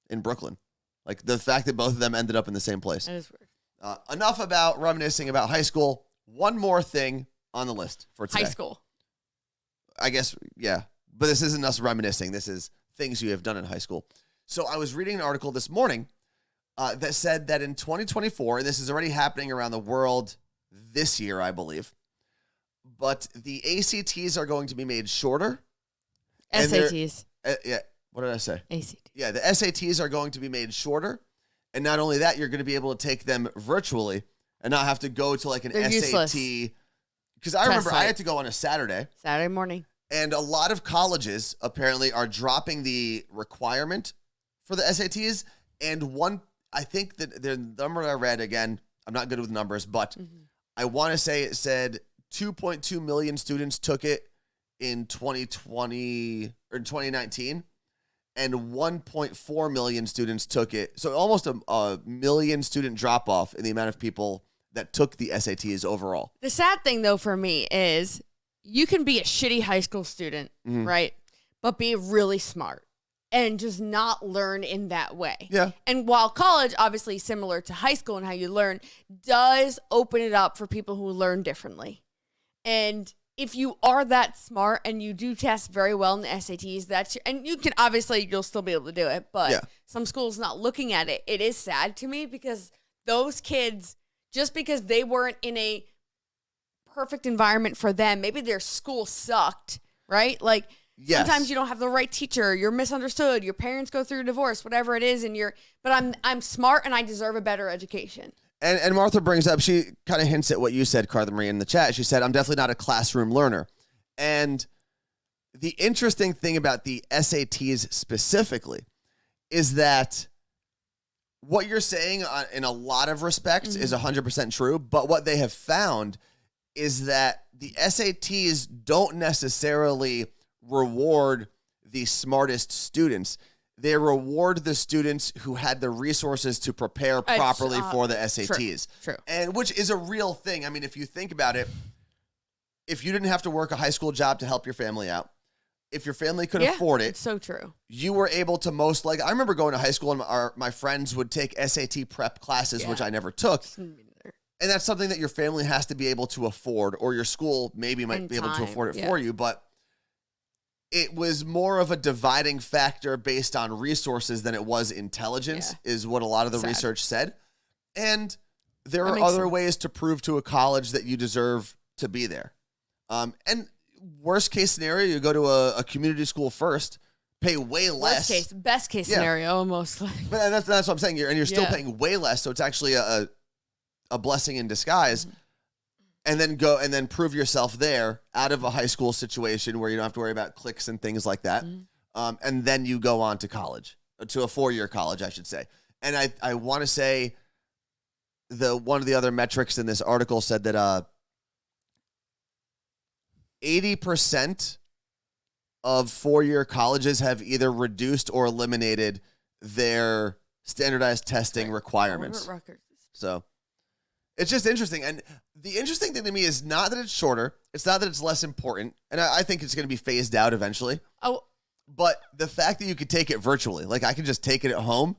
in Brooklyn. Like the fact that both of them ended up in the same place. That is weird. Enough about reminiscing about high school. One more thing on the list for today. High school. I guess, yeah. But this isn't us reminiscing. This is things you have done in high school. So I was reading an article this morning that said that in 2024, and this is already happening around the world this year, I believe, but the ACTs are going to be made shorter. SATs. Yeah. What did I say? ACT. Yeah, the SATs are going to be made shorter. And not only that, you're going to be able to take them virtually and not have to go to like an They're SAT. Because I remember I had to go on a Saturday morning. And a lot of colleges apparently are dropping the requirement for the SATs. And I think that the number I read, again, I'm not good with numbers, but I want to say it said 2.2 million students took it in 2020 or 2019. And 1.4 million students took it. So almost a million student drop off in the amount of people that took the SATs overall. The sad thing, though, for me is you can be a shitty high school student, right? But be really smart. and just not learn in that way. Yeah. And while college, obviously similar to high school and how you learn, does open it up for people who learn differently. And if you are that smart and you do test very well in the SATs, and you can, obviously you'll still be able to do it, but some schools not looking at it, it is sad to me because those kids, just because they weren't in a perfect environment for them, maybe their school sucked, right? Like, sometimes you don't have the right teacher, you're misunderstood, your parents go through a divorce, whatever it is, but I'm smart and I deserve a better education. And Martha brings up, she kind of hints at what you said, Carla Marie, in the chat. She said, I'm definitely not a classroom learner. And the interesting thing about the SATs specifically is that what you're saying in a lot of respects is 100% true, but what they have found is that the SATs don't necessarily reward the smartest students. They reward the students who had the resources to prepare properly for the SATs. True. And which is a real thing. I mean, if you think about it, if you didn't have to work a high school job to help your family out, if your family could afford it, it's so true. You were able to I remember going to high school and my friends would take SAT prep classes, which I never took. And that's something that your family has to be able to afford, or your school maybe might be able to afford it for you. But it was more of a dividing factor based on resources than it was intelligence, is what a lot of the research said. And there are other ways to prove to a college that you deserve to be there. And worst case scenario, you go to a community school first, pay way less. Best case scenario, almost. But that's what I'm saying. You're still paying way less, so it's actually a blessing in disguise. And then prove yourself there out of a high school situation where you don't have to worry about cliques and things like that. And then you go on to college, to a 4-year college, I should say. And I want to say one of the other metrics in this article said that 80% of 4-year colleges have either reduced or eliminated their standardized testing requirements. So it's just interesting. And the interesting thing to me is not that it's shorter. It's not that it's less important. And I think it's going to be phased out eventually. But the fact that you could take it virtually, like I could just take it at home.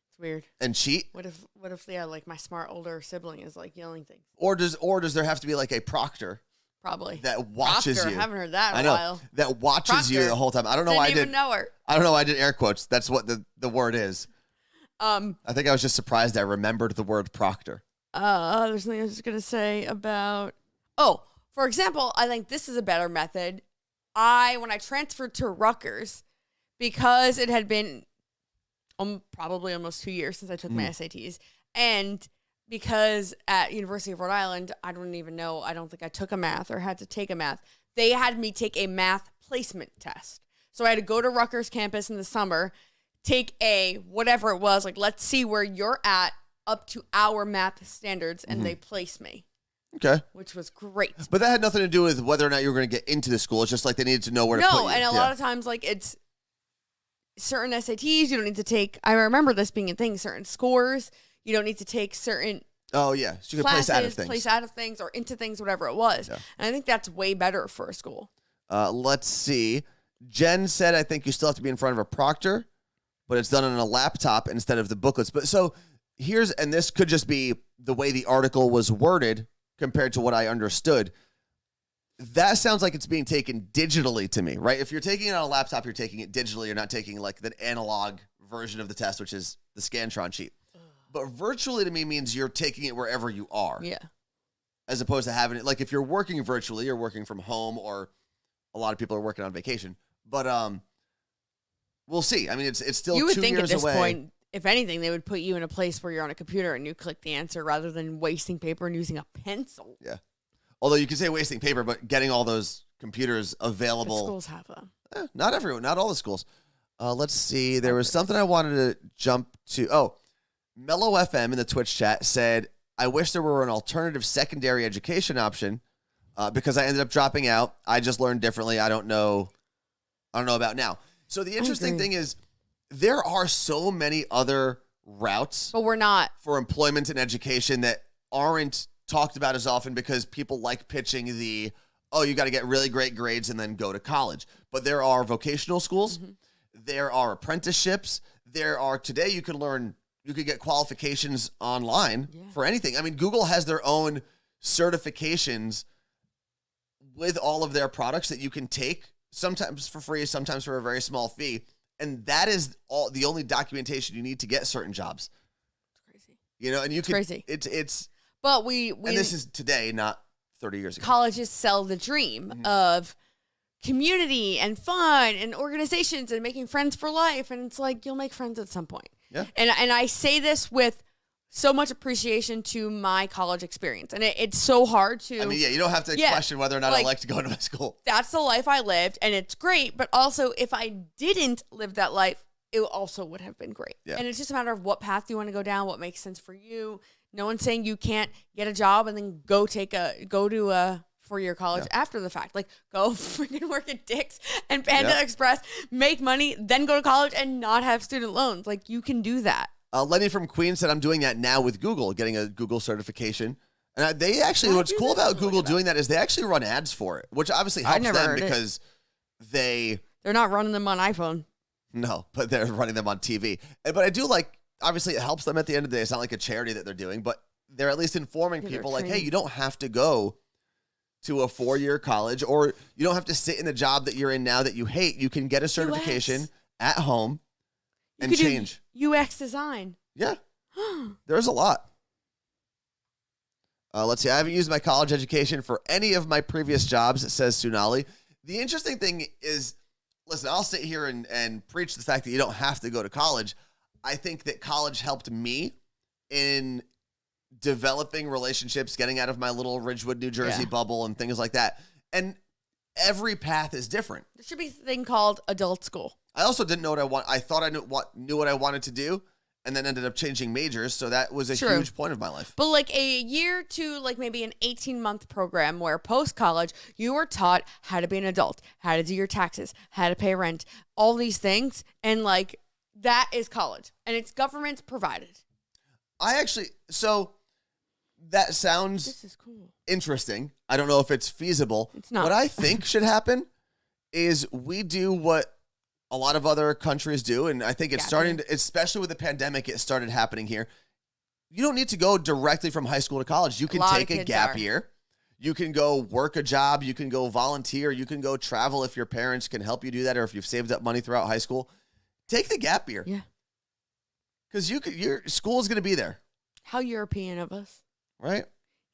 It's weird. And cheat. What if like my smart older sibling is like yelling things? Or does there have to be like a proctor? Probably. That watches Proctor, you. I haven't heard that in a while. That watches Proctor. you the whole time. I don't know why I did. Know her. I don't know why I did air quotes. That's what the word is. I think I was just surprised I remembered the word proctor. There's something I was going to say about... for example, I think this is a better method. When I transferred to Rutgers, because it had been probably almost 2 years since I took my SATs, and because at University of Rhode Island, I don't think I took a math or had to take a math. They had me take a math placement test. So I had to go to Rutgers campus in the summer, take a whatever it was, like let's see where you're at up to our math standards, and they placed me. Okay. Which was great. But that had nothing to do with whether or not you were going to get into the school. It's just like they needed to know where to put you. No, and a lot of times, like, it's certain SATs you don't need to take. I remember this being a thing. Certain scores, you don't need to take certain so you could classes, place out of things or into things, whatever it was. Yeah. And I think that's way better for a school. Let's see. Jen said, I think you still have to be in front of a proctor, but it's done on a laptop instead of the booklets. But so and this could just be the way the article was worded compared to what I understood. That sounds like it's being taken digitally to me, right? If you're taking it on a laptop, you're taking it digitally. You're not taking like the analog version of the test, which is the Scantron sheet. But virtually to me means you're taking it wherever you are. Yeah. As opposed to having it, like if you're working virtually, you're working from home, or a lot of people are working on vacation. But we'll see. I mean, it's still 2 years away. You would think at this point, if anything, they would put you in a place where you're on a computer and you click the answer rather than wasting paper and using a pencil. Yeah. Although you could say wasting paper, but getting all those computers available. The schools have them. Not everyone, not all the schools. Let's see. There was something I wanted to jump to. Mellow FM in the Twitch chat said, I wish there were an alternative secondary education option because I ended up dropping out. I just learned differently. I don't know about now. So the interesting thing is, there are so many other routes but we're not for employment and education that aren't talked about as often because people like pitching you got to get really great grades and then go to college. But there are vocational schools. There are apprenticeships. Today you could get qualifications online for anything. I mean, Google has their own certifications with all of their products that you can take, sometimes for free, sometimes for a very small fee. And that is the only documentation you need to get certain jobs. It's crazy. You know, and you can, crazy. It's, but we, and this is today, not 30 years ago. Colleges sell the dream of community and fun and organizations and making friends for life. And it's like, you'll make friends at some point. Yeah. And I say this with so much appreciation to my college experience. And it's so hard to... I mean, you don't have to question whether or not I like to go to my school. That's the life I lived, and it's great. But also, if I didn't live that life, it also would have been great. Yeah. And it's just a matter of what path you want to go down, what makes sense for you. No one's saying you can't get a job and then go to a 4-year college after the fact. Like, go freaking work at Dick's and Panda Express, make money, then go to college and not have student loans. Like, you can do that. Lenny from Queens said, I'm doing that now with Google, getting a Google certification. And they actually, what's cool about Google doing that is they actually run ads for it, which obviously helps them because they're not running them on iPhone. No, but they're running them on TV. But I do obviously it helps them at the end of the day. It's not like a charity that they're doing, but they're at least informing people like, hey, you don't have to go to a 4-year college, or you don't have to sit in the job that you're in now that you hate. You can get a certification at home and change. UX design. Yeah. There's a lot. Let's see. I haven't used my college education for any of my previous jobs, says Sunali. The interesting thing is, listen, I'll sit here and preach the fact that you don't have to go to college. I think that college helped me in developing relationships, getting out of my little Ridgewood, New Jersey bubble and things like that. And every path is different. There should be a thing called adult school. I also didn't know what I want. I thought I knew what I wanted to do, and then ended up changing majors. So that was a huge point of my life. But like a year to like maybe an 18-month program where post-college you were taught how to be an adult, how to do your taxes, how to pay rent, all these things. And like that is college, and it's government provided. So that sounds this is cool. Interesting. I don't know if it's feasible. It's not. What I think should happen is we do what a lot of other countries do, and I think it's starting to, especially with the pandemic, it started happening here. You don't need to go directly from high school to college. You can take a gap year. You can go work a job. You can go volunteer. You can go travel if your parents can help you do that, or if you've saved up money throughout high school. Take the gap year. Yeah. Because your school is going to be there. How European of us. Right?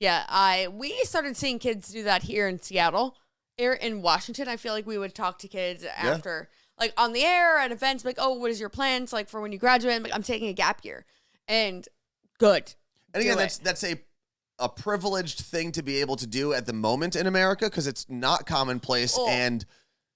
Yeah, we started seeing kids do that here in Seattle. Here in Washington, I feel like we would talk to kids after... Like on the air at events, like, oh, what is your plans like for when you graduate? Like, I'm taking a gap year, and good. And again, that's a privileged thing to be able to do at the moment in America because it's not commonplace, and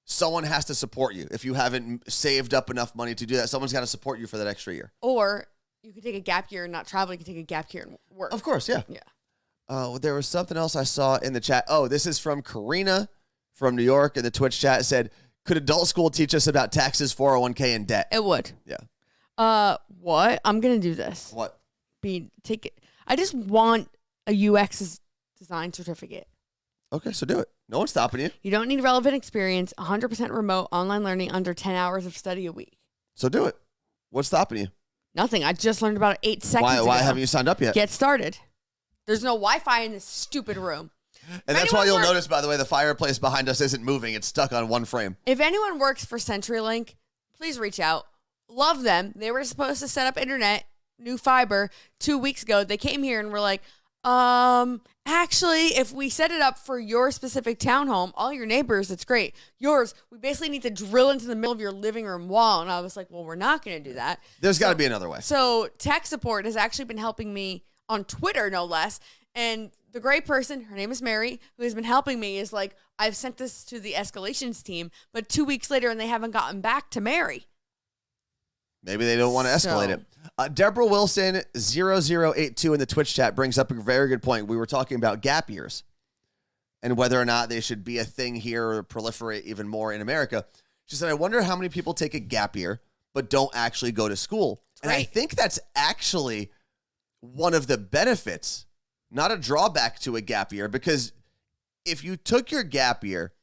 someone has to support you. If you haven't saved up enough money to do that, someone's got to support you for that extra year. Or you could take a gap year and not travel. You can take a gap year and work. Of course, yeah. Yeah. There was something else I saw in the chat. Oh, this is from Karina from New York in the Twitch chat. It said, could adult school teach us about taxes, 401k, and debt? It would. Yeah. What? I'm gonna do this. What? Take it. I just want a UX design certificate. Okay, so do it. No one's stopping you. You don't need relevant experience. 100% remote online learning under 10 hours of study a week. So do it. What's stopping you? Nothing. I just learned about it 8 seconds ago. Why haven't you signed up yet? Get started. There's no Wi-Fi in this stupid room. And that's why you'll notice, by the way, the fireplace behind us isn't moving. It's stuck on one frame. If anyone works for CenturyLink, please reach out. Love them. They were supposed to set up internet, new fiber, 2 weeks ago. They came here and were like, actually, if we set it up for your specific townhome, all your neighbors, it's great. Yours, we basically need to drill into the middle of your living room wall. And I was like, well, we're not going to do that. There's got to be another way. So tech support has actually been helping me on Twitter, no less. And the great person, her name is Mary, who has been helping me, is like, I've sent this to the escalations team, but 2 weeks later, and they haven't gotten back to Mary. Maybe they don't want to escalate it. Deborah Wilson 0082 in the Twitch chat brings up a very good point. We were talking about gap years and whether or not they should be a thing here or proliferate even more in America. She said, I wonder how many people take a gap year but don't actually go to school. And I think that's actually one of the benefits, not a drawback to a gap year, because if you took your gap year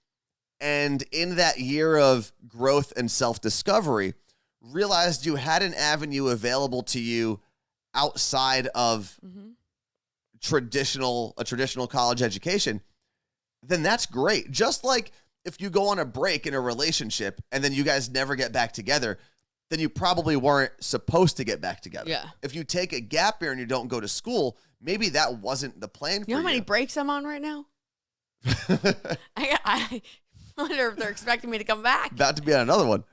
And in that year of growth and self-discovery, realized you had an avenue available to you outside of a traditional college education, then that's great. Just like if you go on a break in a relationship and then you guys never get back together, then you probably weren't supposed to get back together. Yeah. If you take a gap year and you don't go to school, maybe that wasn't the plan for you. You know how many breaks I'm on right now? I wonder if they're expecting me to come back. About to be on another one.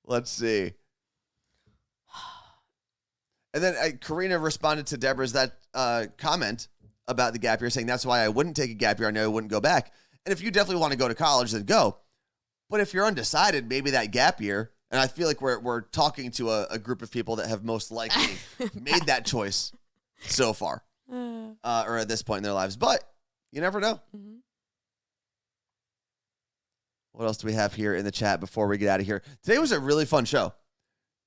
Let's see. And then Karina responded to Deborah's comment about the gap year, saying that's why I wouldn't take a gap year. I know I wouldn't go back. And if you definitely want to go to college, then go. But if you're undecided, maybe that gap year, and I feel like we're talking to a group of people that have most likely made that choice so far, or at this point in their lives. But you never know. Mm-hmm. What else do we have here in the chat before we get out of here? Today was a really fun show.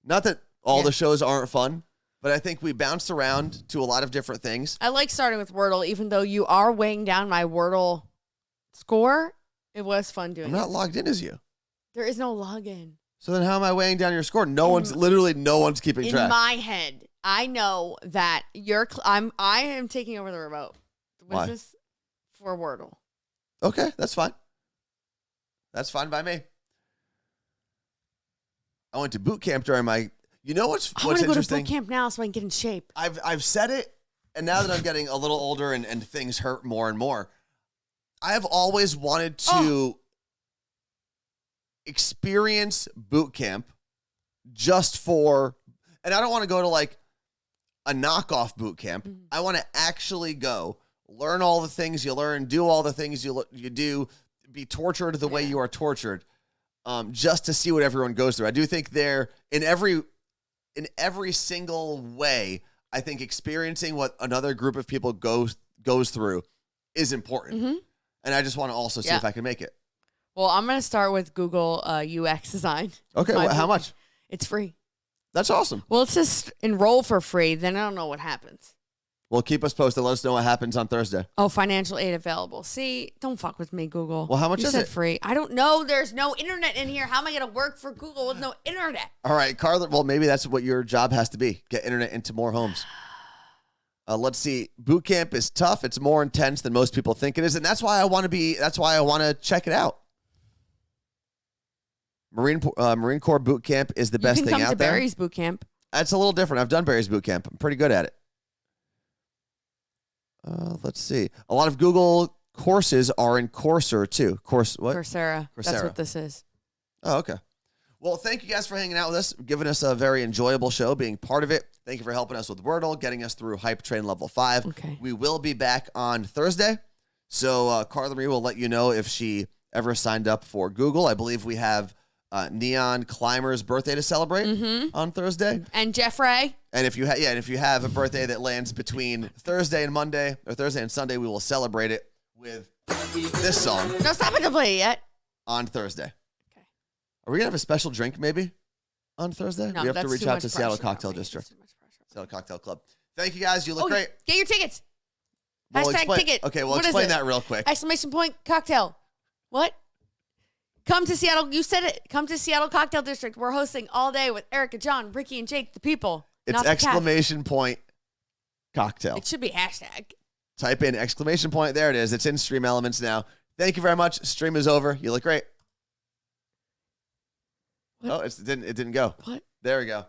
Not that all the shows aren't fun, but I think we bounced around to a lot of different things. I like starting with Wordle, even though you are weighing down my Wordle score. It was fun doing it. I'm not logged in as you. There is no login. So then how am I weighing down your score? No one's keeping track. In my head, I know that I am taking over the remote. Why? This for Wordle. Okay, that's fine. That's fine by me. I went to boot camp during my. You know what's I want to go to interesting? boot camp now so I can get in shape. I've said it, and now that I'm getting a little older and things hurt more and more, I have always wanted to experience boot camp just for, and I don't want to go to like a knockoff boot camp. Mm-hmm. I want to actually go learn all the things you learn, do all the things you do, be tortured the way you are tortured, just to see what everyone goes through. I do think they're in every single way. I think experiencing what another group of people goes through is important. Mm-hmm. And I just want to also see if I can make it. Well, I'm going to start with Google UX design. Okay. How much? It's free. That's awesome. Well, let's just enroll for free. Then I don't know what happens. Well, keep us posted. Let us know what happens on Thursday. Oh, financial aid available. See, don't fuck with me, Google. Well, how much is it? Free. I don't know. There's no internet in here. How am I going to work for Google with no internet? All right, Carla. Well, maybe that's what your job has to be. Get internet into more homes. Let's see. Boot camp is tough. It's more intense than most people think it is, and that's why I want to check it out. Marine Corps boot camp is the best thing out there. You can come to Barry's boot camp. That's a little different. I've done Barry's boot camp. I'm pretty good at it. Let's see. A lot of Google courses are in Coursera too. Coursera. That's what this is. Oh, okay. Well, thank you guys for hanging out with us, giving us a very enjoyable show, being part of it. Thank you for helping us with Wordle, getting us through Hype Train Level 5. Okay. We will be back on Thursday. So Carla Marie will let you know if she ever signed up for Google. I believe we have Neon Climber's birthday to celebrate on Thursday. And Jeffrey. And if you have a birthday that lands between Thursday and Monday or Thursday and Sunday, we will celebrate it with this song. No, stop it to play yet. On Thursday. Okay. Are we going to have a special drink maybe on Thursday? No, we have to reach out to Seattle Cocktail District. Seattle Cocktail Club. Thank you guys. You look great. Get your tickets. Well, #ticket. Okay, well, explain that real quick. !! Cocktail. What? Come to Seattle. You said it. Come to Seattle Cocktail District. We're hosting all day with Erica, John, Ricky, and Jake, the people. It's ! Cocktail. It should be hashtag. Type in ! There it is. It's in Stream Elements now. Thank you very much. Stream is over. You look great. What? Oh, it didn't go. What? There we go.